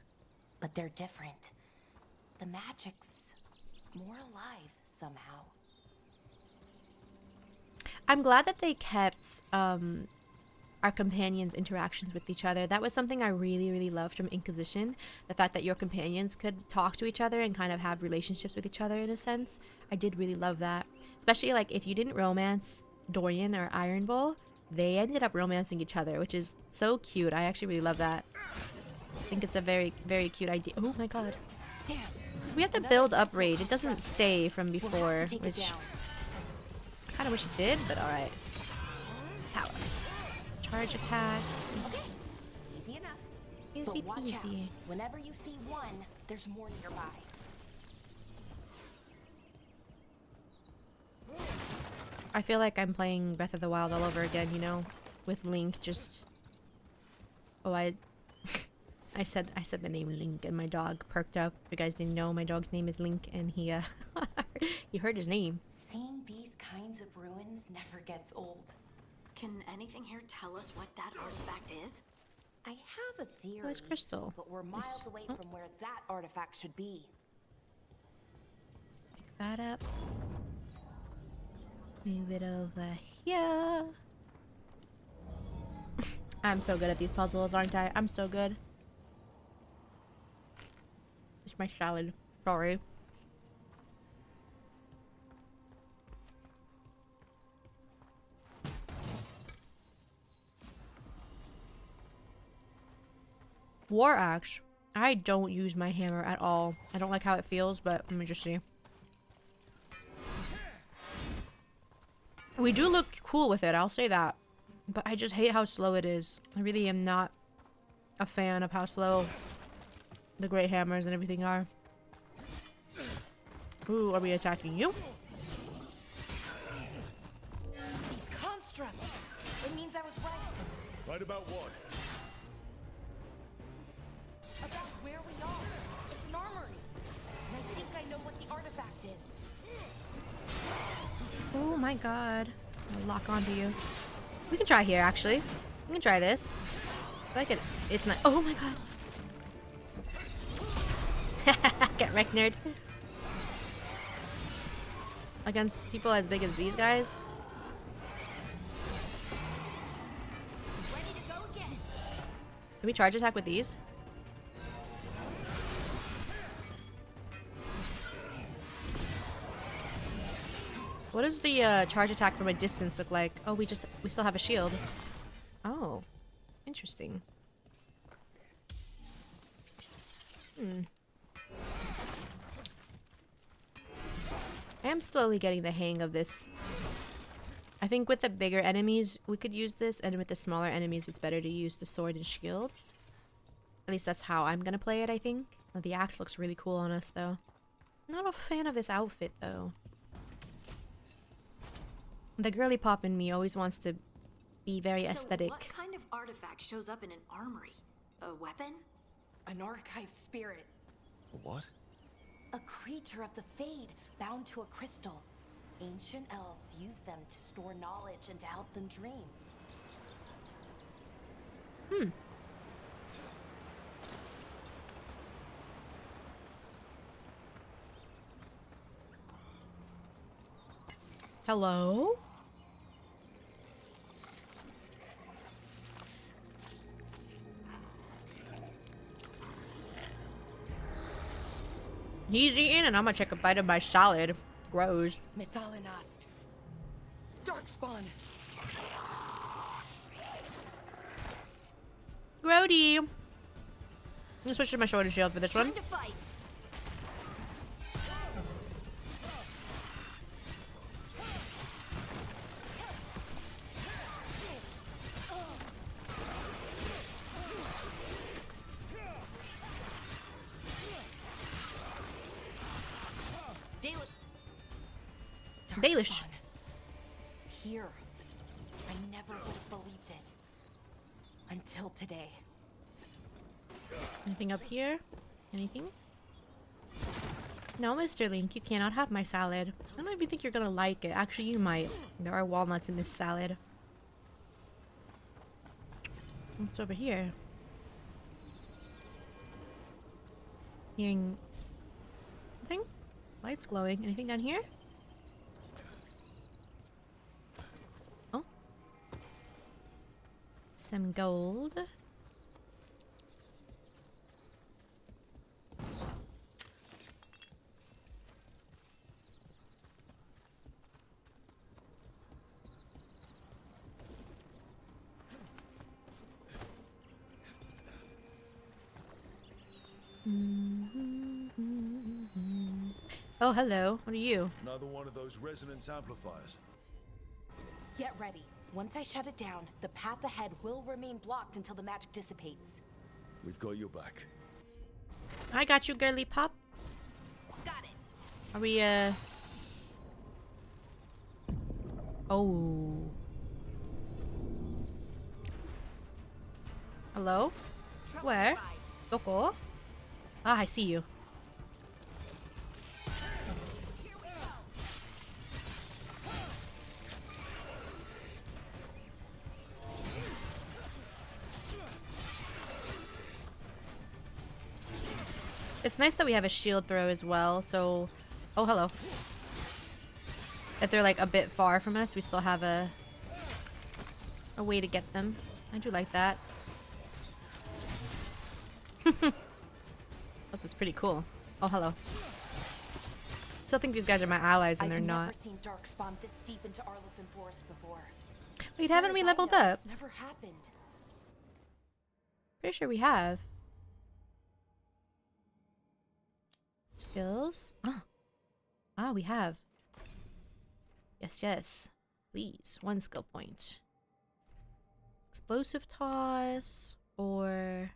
But they're different. The magic's more alive somehow. I'm glad that they kept our companions' interactions with each other. That was something I really, really loved from Inquisition. The fact that your companions could talk to each other and kind of have relationships with each other in a sense. I did really love that. Especially like if you didn't romance Dorian or Iron Bull, they ended up romancing each other, which is so cute. I actually really love that. I think it's a very, very cute idea. Oh my god. Damn. So we have to build up rage. It doesn't stay from before, which I kind of wish it did, but alright. Power. Charge attack. Yes. Easy enough. Easy But watch out. peasy. Whenever you see one, there's more nearby. I feel like I'm playing Breath of the Wild all over again, you know? With Link just... Oh, I said the name Link and my dog perked up. If you guys didn't know, my dog's name is Link and he he heard his name. Seeing these kinds of ruins never gets old. Can anything here tell us what that artifact is? I have a theory. Where's Crystal? But we're Nice. miles away Oh. from where that artifact should be. Pick that up. Move it over here. I'm so good at these puzzles, aren't I? I'm so good. It's my salad. Sorry. War axe. I don't use my hammer at all. I don't like how it feels, but let me just see. We do look cool with it, I'll say that. But I just hate how slow it is. I really am not a fan of how slow the great hammers and everything are. Ooh, are we attacking you? These constructs! It means I was right Right about what? about where we are. It's an armory. And I think I know what the artifact is. Oh my god. I'll lock onto you. We can try here, actually. We can try this. I like it. It's not. Oh my god. Get wrecked, nerd. Against people as big as these guys. Ready to go again. Can we charge attack with these? What does the charge attack from a distance look like? Oh, we still have a shield. Oh, interesting. I am slowly getting the hang of this. I think with the bigger enemies, we could use this, and with the smaller enemies, it's better to use the sword and shield. At least that's how I'm gonna play it, I think. The axe looks really cool on us, though. Not a fan of this outfit, though. The girly pop in me always wants to be very aesthetic. So what kind of artifact shows up in an armory? A weapon? An archive spirit. What? A creature of the Fade, bound to a crystal. Ancient elves use them to store knowledge and to help them dream. Hello? He's eating and I'm gonna take a bite of my salad. Gross. Methalinast. Darkspawn. Grody. I'm gonna switch to my shoulder shield for this one. Time to fight. Dalish. Darkspawn. Here. I never would have believed it. Until today. Anything up here? Anything? No, Mr. Link, you cannot have my salad. I don't even think you're gonna like it. Actually, you might. There are walnuts in this salad. What's over here? Hearing... Nothing? Lights glowing. Anything down here? Oh. Some gold. Oh, hello. What are you? Another one of those resonance amplifiers. Get ready. Once I shut it down, the path ahead will remain blocked until the magic dissipates. We've got your back. I got you, girly pop. Got it. Are we, Oh. Hello? Trouble Where? arrived. Doko? Ah, I see you. Here we go. It's nice that we have a shield throw as well, so... Oh, hello. If they're like a bit far from us, we still have a way to get them. I do like that. This is pretty cool. Oh, hello. Still think these guys are my allies and they're not. I've never seen Darkspawn this deep into Arlothan Forest before. Wait, haven't we leveled up? It's never happened. Pretty sure we have. Skills? Ah, we have. Yes, yes. Please, 1 skill point. Explosive toss or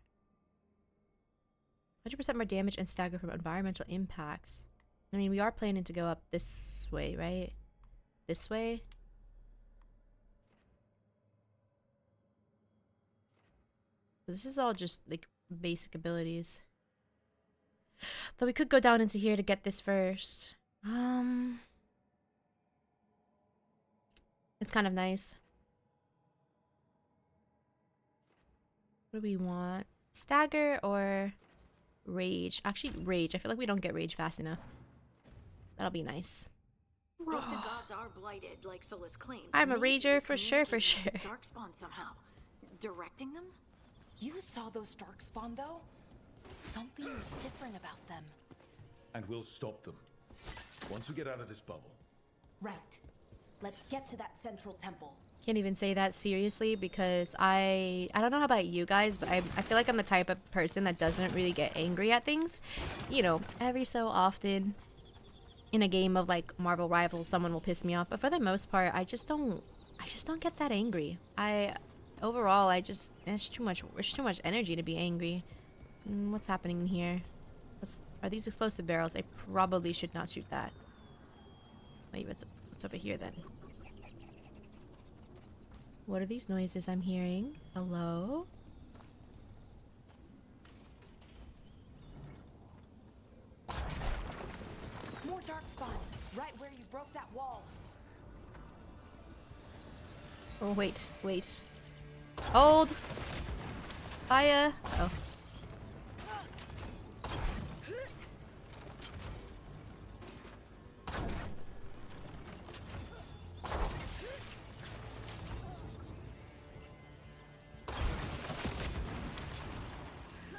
100% more damage and stagger from environmental impacts. I mean, we are planning to go up this way, right? This way? This is all just like basic abilities. Though we could go down into here to get this first. It's kind of nice. What do we want? Stagger or rage? Actually, rage. I feel like we don't get rage fast enough. That'll be nice. If the gods are blighted, like Solus claims, I'm a maybe rager they're for sure, for sure. communicating with Darkspawn somehow. Directing them? You saw those Darkspawn, though? Something is different about them. And we'll stop them. Once we get out of this bubble. Right. Let's get to that central temple. Can't even say that seriously because I don't know how about you guys, but I feel like I'm the type of person that doesn't really get angry at things. You know, every so often in a game of like Marvel Rivals, someone will piss me off, but for the most part, I just don't get that angry. Overall, it's too much energy to be angry. What's happening in here? Are these explosive barrels? I probably should not shoot that. Wait, what's over here then? What are these noises I'm hearing? Hello? More Darkspawn, right where you broke that wall. Oh, wait. Hold! Fire! Oh.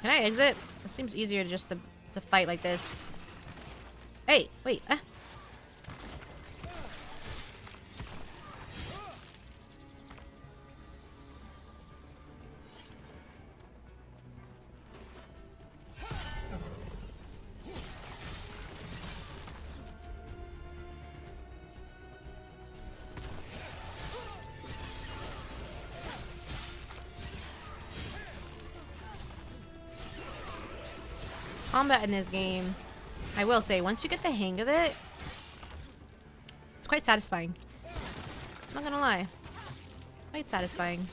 Can I exit? It seems easier just to fight like this. Hey, wait. Combat in this game, I will say, once you get the hang of it, it's quite satisfying. I'm not gonna lie. Quite satisfying.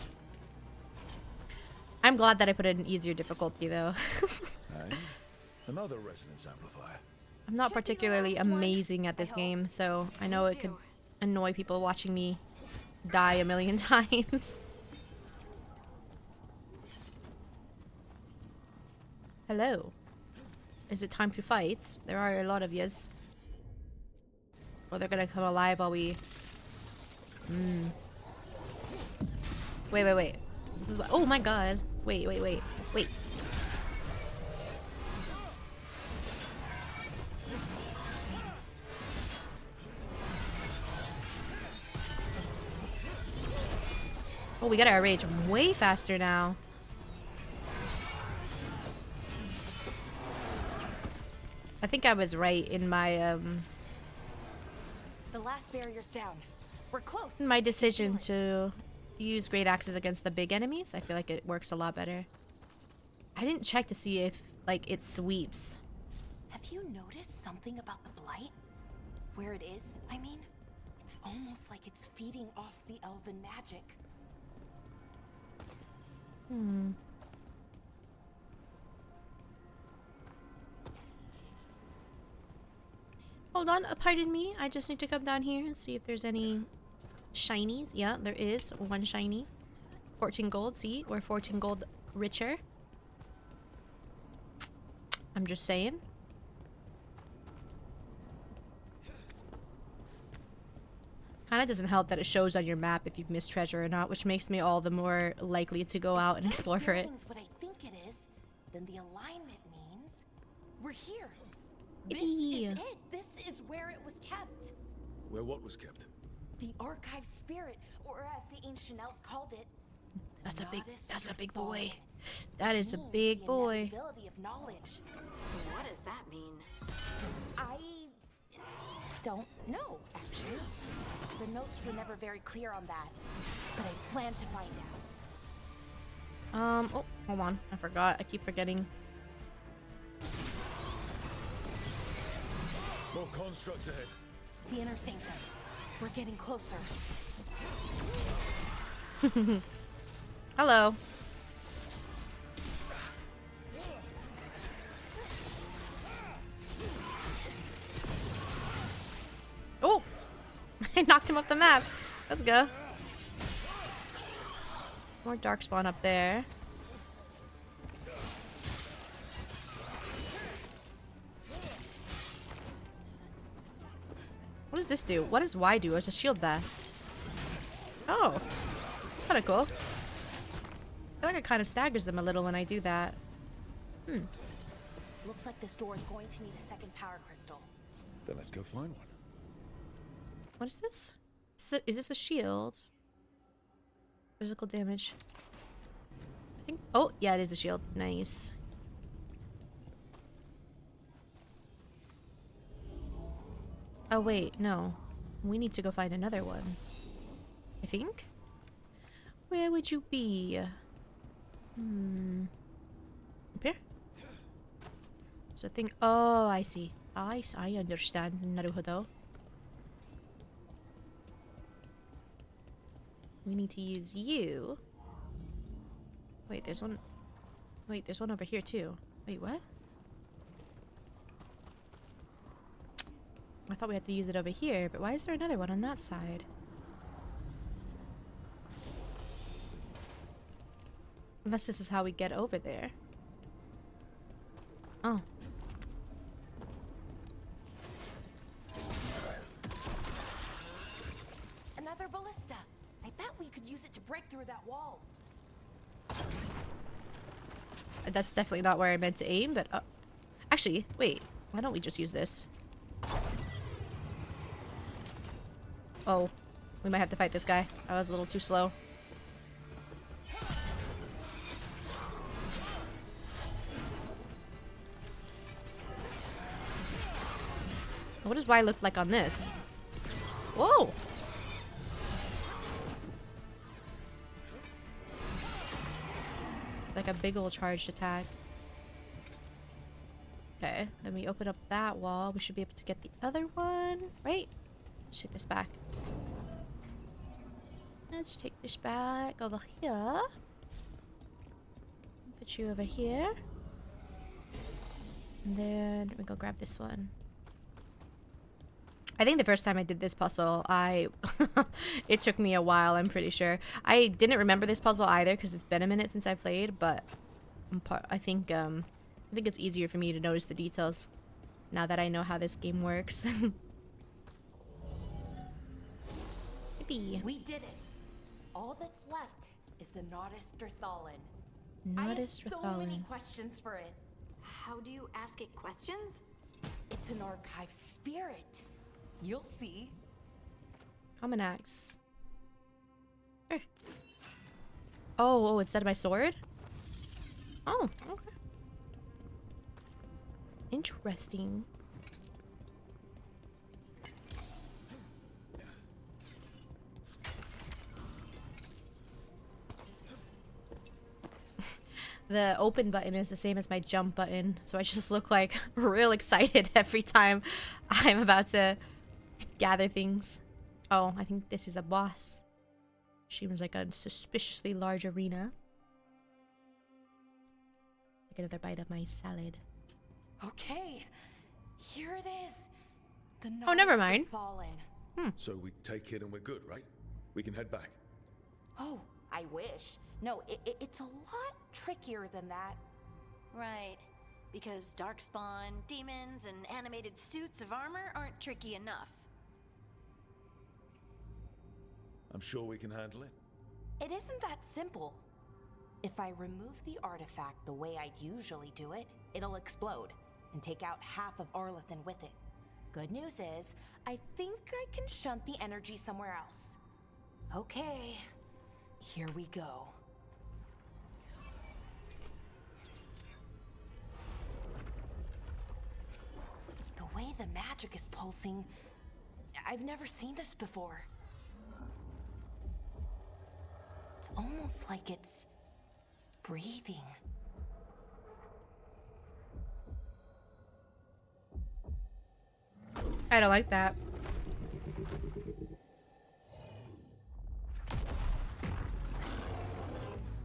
I'm glad that I put it in easier difficulty, though. And another resonance amplifier. I'm not particularly amazing at this game, so I know it could annoy people watching me die a million times. Hello. Is it time to fight? There are a lot of yous. Or they're gonna come alive while we... Wait. This is what... Oh my god. Wait. Oh, we got our rage way faster now. I think I was right in my The last barrier's down. We're close. my decision to use great axes against the big enemies. I feel like it works a lot better. I didn't check to see if like it sweeps. Have you noticed something about the blight? Where it is, I mean? It's almost like it's feeding off the elven magic. Hold on, pardon me. I just need to come down here and see if there's any shinies. Yeah, there is one shiny. 14 gold, see? We're 14 gold richer. I'm just saying. Kind of doesn't help that it shows on your map if you've missed treasure or not, which makes me all the more likely to go out and explore for it. Building's what I think it is, then the alignment means we're here. This Yippee. is it. This is where it was kept. Where what was kept? The archive spirit, or as the ancient elves called it. That's a big boy. Fallen. That is a Means big the boy. inevitability of knowledge. What does that mean? I don't know, actually. The notes were never very clear on that, but I plan to find out. Oh, hold on. I forgot. I keep forgetting. More constructs ahead. The inner sanctum. We're getting closer. Hello. Oh! I knocked him off the map. Let's go. More darkspawn up there. What does this do? What does Y do? It's a shield blast. Oh. It's kind of cool. I feel like it kind of staggers them a little when I do that. Looks like this door is going to need a second power crystal. Then let's go find one. What is this? Is this a shield? Physical damage. I think. Oh, yeah, it is a shield. Nice. Oh, wait, no. We need to go find another one. I think? Where would you be? Up here? So I think. Oh, I see. I understand. Naruhodo. We need to use you. Wait, there's one. Wait, there's one over here too. Wait, what? I thought we had to use it over here, but why is there another one on that side? Unless this is how we get over there. Oh. Another ballista. I bet we could use it to break through that wall. That's definitely not where I meant to aim, but... actually, wait. Why don't we just use this? Oh. We might have to fight this guy. I was a little too slow. What does Y look like on this? Whoa! Like a big old charged attack. Okay, then we open up that wall. We should be able to get the other one, right? Let's take this back. Let's take this back over here. Put you over here. And then we go grab this one. I think the first time I did this puzzle, it took me a while, I'm pretty sure. I didn't remember this puzzle either because it's been a minute since I played, but I think it's easier for me to notice the details now that I know how this game works. Yippee. We did it. All that's left is the Nodus Drathalin. Nodus I have so many Drathalin. questions for it. How do you ask it questions? It's an archive spirit. You'll see. Common axe. Sure. Oh, instead of my sword? Oh, okay. Interesting. The open button is the same as my jump button, so I just look like real excited every time I'm about to gather things. Oh, I think this is a boss. Seems like a suspiciously large arena. Take another bite of my salad. Okay, here it is. The Oh, never Nodus mind. Drathalin. So we take it and we're good, right? We can head back. Oh, I wish. No, it's a lot trickier than that. Right. Because darkspawn, demons, and animated suits of armor aren't tricky enough. I'm sure we can handle it. It isn't that simple. If I remove the artifact the way I'd usually do it, it'll explode and take out half of Arlathan with it. Good news is, I think I can shunt the energy somewhere else. Okay, here we go. The way the magic is pulsing, I've never seen this before. It's almost like it's breathing. I don't like that.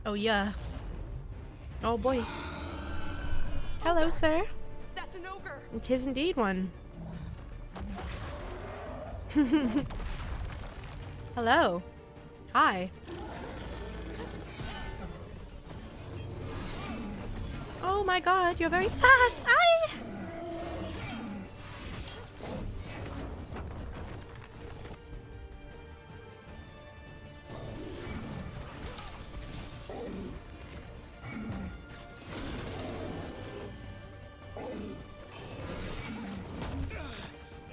Oh yeah. Oh boy. Hello, sir. That's an ogre. It is indeed one. Hello. Hi. Oh my god, you're very fast. I.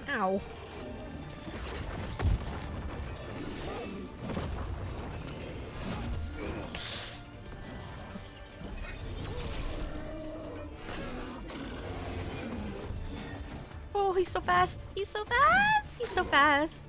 Ow. Oh, he's so fast. He's so fast. He's so fast.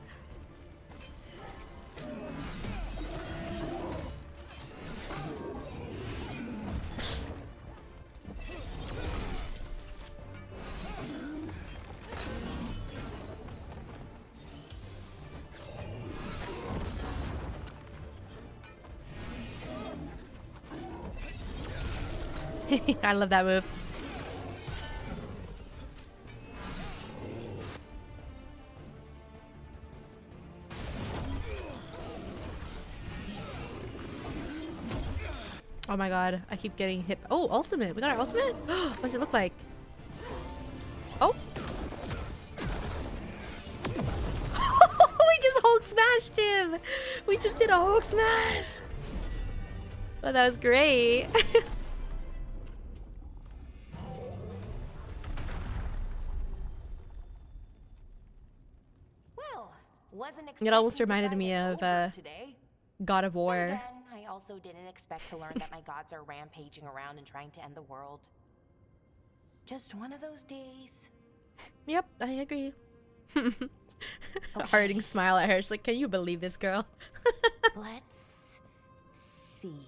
I love that move. Oh my god, I keep getting hit. Oh, ultimate. We got our ultimate? What does it look like? Oh. We just Hulk smashed him. We just did a Hulk smash. Oh, that was great. Well, wasn't It almost expecting to reminded ride me an of ogre today. God of Then War. again, I also didn't expect to learn that my gods are rampaging around and trying to end the world. Just one of those days. Yep, I agree. Harding smile at her. She's like, can you believe this girl? Let's see.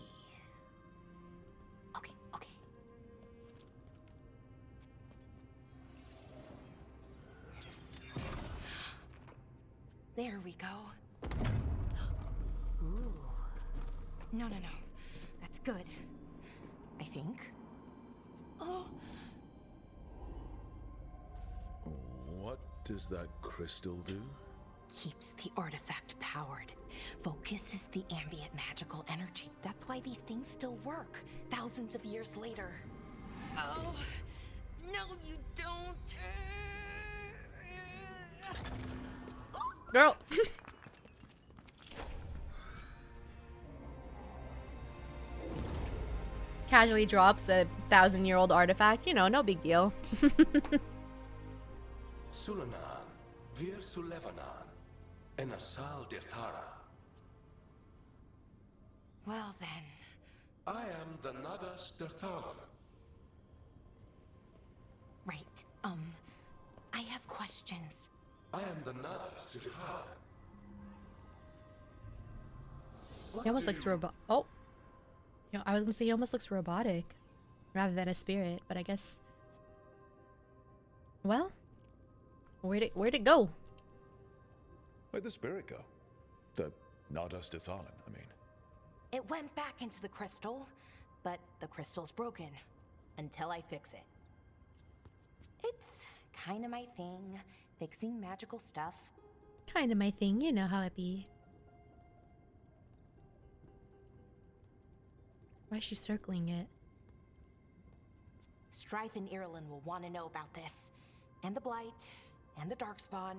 Okay, okay. There we go. Ooh. No, no, no. That's good. I think. Oh. What does that crystal do? Keeps the artifact powered. Focuses the ambient magical energy. That's why these things still work, thousands of years later. Oh, no, you don't. Girl. Casually drops a 1,000-year-old artifact. You know, no big deal. Sulanan, Vir Sulevanan, Enasal Dirthara. Well then. I am the Nadas Dirthalan. Right, I have questions. I am the Nadas Dirthalan. He almost looks robot. Oh. You know, I was gonna say he almost looks robotic rather than a spirit, but I guess. Well, where'd it go? Where'd the spirit go? The Nadas Dithalan, I mean. It went back into the crystal, but the crystal's broken until I fix it. It's kind of my thing, fixing magical stuff. Kind of my thing, you know how it be. Why is she circling it? Strife and Irulan will want to know about this. And the Blight, and the Darkspawn.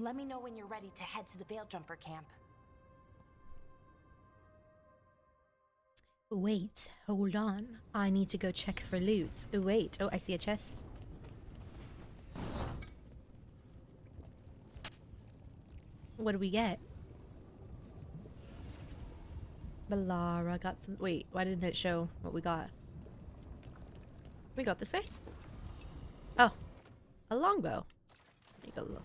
Let me know when you're ready to head to the Veil Jumper camp. Wait, hold on. I need to go check for loot. Oh, wait. Oh, I see a chest. What do we get? Balara got some. Wait, why didn't it show what we got? We got this way? Oh, a longbow. There you go.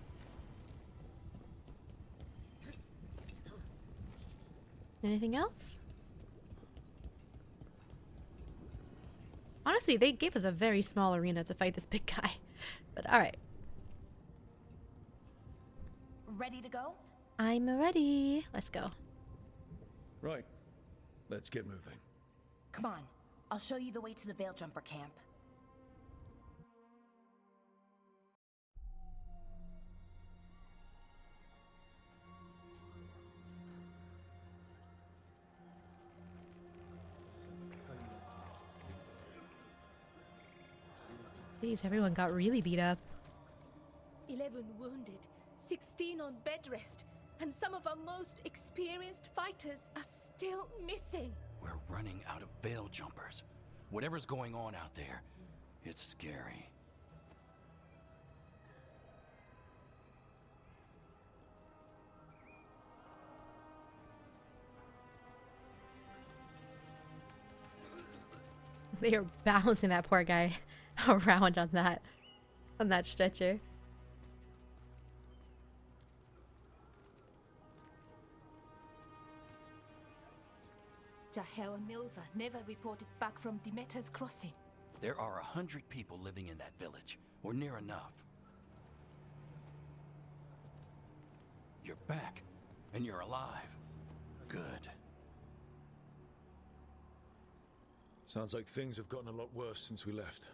Anything else? Honestly, they gave us a very small arena to fight this big guy. But alright. Ready to go? I'm ready. Let's go. Right. Let's get moving. Come on. I'll show you the way to the Veil Jumper camp. Jeez, everyone got really beat up. 11 wounded, 16 on bed rest, and some of our most experienced fighters are still missing. We're running out of veil jumpers. Whatever's going on out there, it's scary. They are balancing that poor guy around on that stretcher. Jahel and Milva never reported back from Demeter's crossing. There are 100 people living in that village, or near enough. You're back, and you're alive. Good. Sounds like things have gotten a lot worse since we left.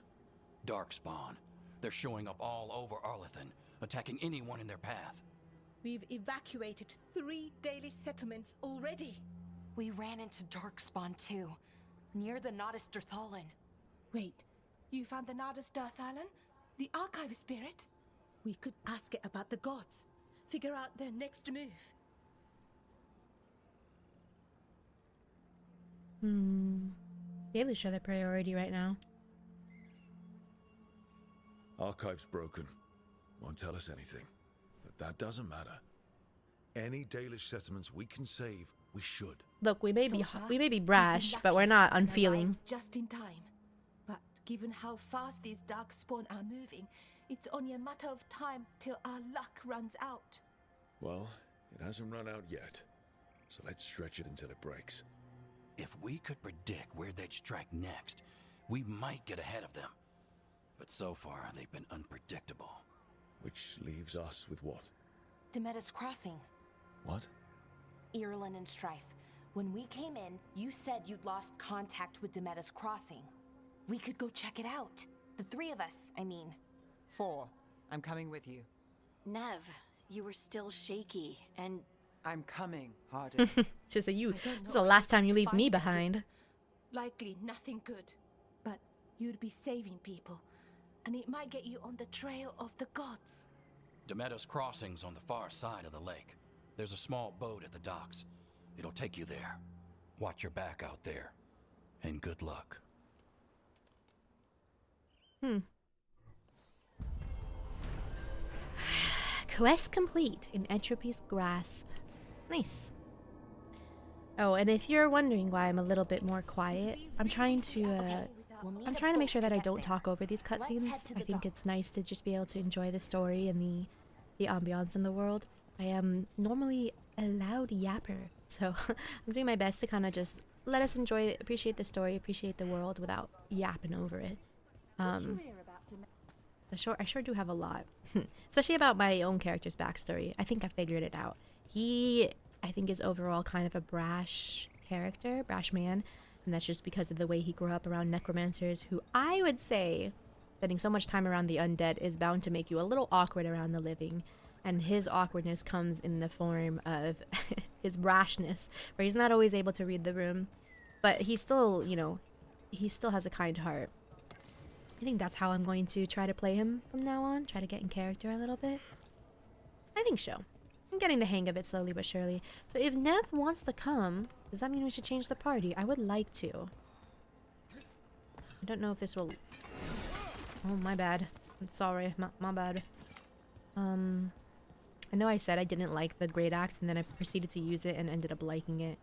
Darkspawn. They're showing up all over Arlethan, attacking anyone in their path. We've evacuated 3 daily settlements already. We ran into Darkspawn too, near the Nodus Dirthalin. Wait, you found the Nodus Dirthalin? The archive spirit? We could ask it about the gods. Figure out their next move. Dailish are the priority right now. Archive's broken. Won't tell us anything. But that doesn't matter. Any Dalish settlements we can save, we should. Look, we may So be far, brash, but we're not and unfeeling. arrived just in time. But given how fast these darkspawn are moving, it's only a matter of time till our luck runs out. Well, it hasn't run out yet. So let's stretch it until it breaks. If we could predict where they'd strike next, we might get ahead of them. But so far, they've been unpredictable. Which leaves us with what? Demeter's crossing. What? Irlin and Strife. When we came in, you said you'd lost contact with Demeter's crossing. We could go check it out. The 3 of us, I mean. 4. I'm coming with you. Nev, you were still shaky, and I'm coming, Harder. Just that you. I don't This is know the how last time you to leave find me everything. behind. Likely nothing good. But you'd be saving people. And it might get you on the trail of the gods. Demeter's crossing's on the far side of the lake. There's a small boat at the docks. It'll take you there. Watch your back out there. And good luck. Quest complete in Entropy's Grasp. Nice. Oh, and if you're wondering why I'm a little bit more quiet, I'm trying to make sure that I don't talk over these cutscenes. I think it's nice to just be able to enjoy the story and the ambiance in the world. I am normally a loud yapper, so I'm doing my best to kind of just let us enjoy, appreciate the story, appreciate the world without yapping over it. I sure do have a lot, especially about my own character's backstory. I think I figured it out. He, I think, is overall kind of a brash character, brash man, and that's just because of the way he grew up around necromancers, who I would say, spending so much time around the undead is bound to make you a little awkward around the living. And his awkwardness comes in the form of his brashness, where he's not always able to read the room, but he still, you know, he still has a kind heart. I think that's how I'm going to try to play him from now on, try to get in character a little bit. I think so. I'm getting the hang of it slowly but surely. So if Nev wants to come, does that mean we should change the party? I would like to. I don't know if this will... Oh, my bad. Sorry, my bad. I know I said I didn't like the Great Axe, and then I proceeded to use it and ended up liking it.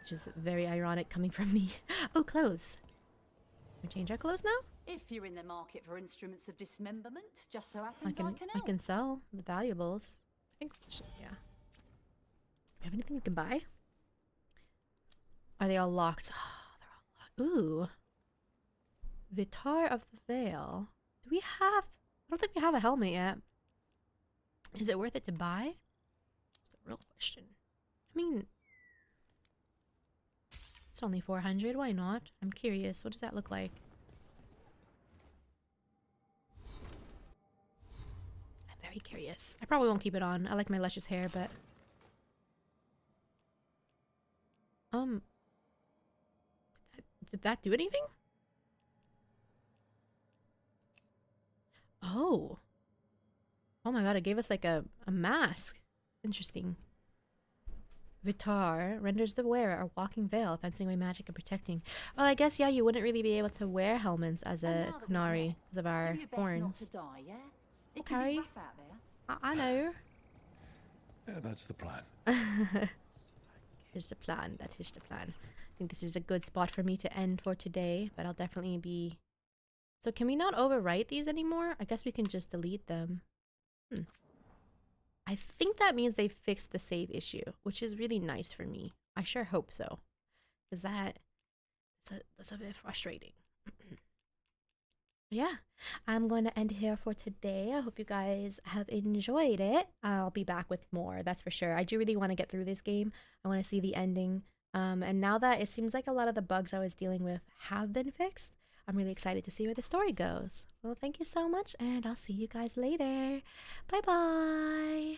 Which is very ironic coming from me. Oh, clothes. Can we change our clothes now? If you're in the market for instruments of dismemberment, just so happens I can I help. can sell the valuables. I think we should, yeah. Do we have anything we can buy? Are they all locked? Oh, they're all locked. Ooh. Vitar of the Veil. Do we have... I don't think we have a helmet yet. Is it worth it to buy? That's the real question. I mean... It's only 400. Why not? I'm curious. What does that look like? I'm very curious. I probably won't keep it on. I like my luscious hair, but... Did that do anything? Oh. Oh my god, it gave us like a mask. Interesting. Vitar renders the wearer a walking veil, fencing away magic and protecting. Well, I guess, yeah, you wouldn't really be able to wear helmets as a Kunari because of our horns. Okay. I know. Yeah, that's the plan. Here's the plan. That is the plan. I think this is a good spot for me to end for today, but I'll definitely be... So can we not overwrite these anymore? I guess we can just delete them. I think that means they fixed the save issue, which is really nice for me. I sure hope so. Because that's a bit frustrating. Yeah, I'm going to end here for today. I hope you guys have enjoyed it. I'll be back with more, that's for sure. I do really want to get through this game. I want to see the ending. And now that it seems like a lot of the bugs I was dealing with have been fixed, I'm really excited to see where the story goes. Well, thank you so much, and I'll see you guys later. Bye-bye.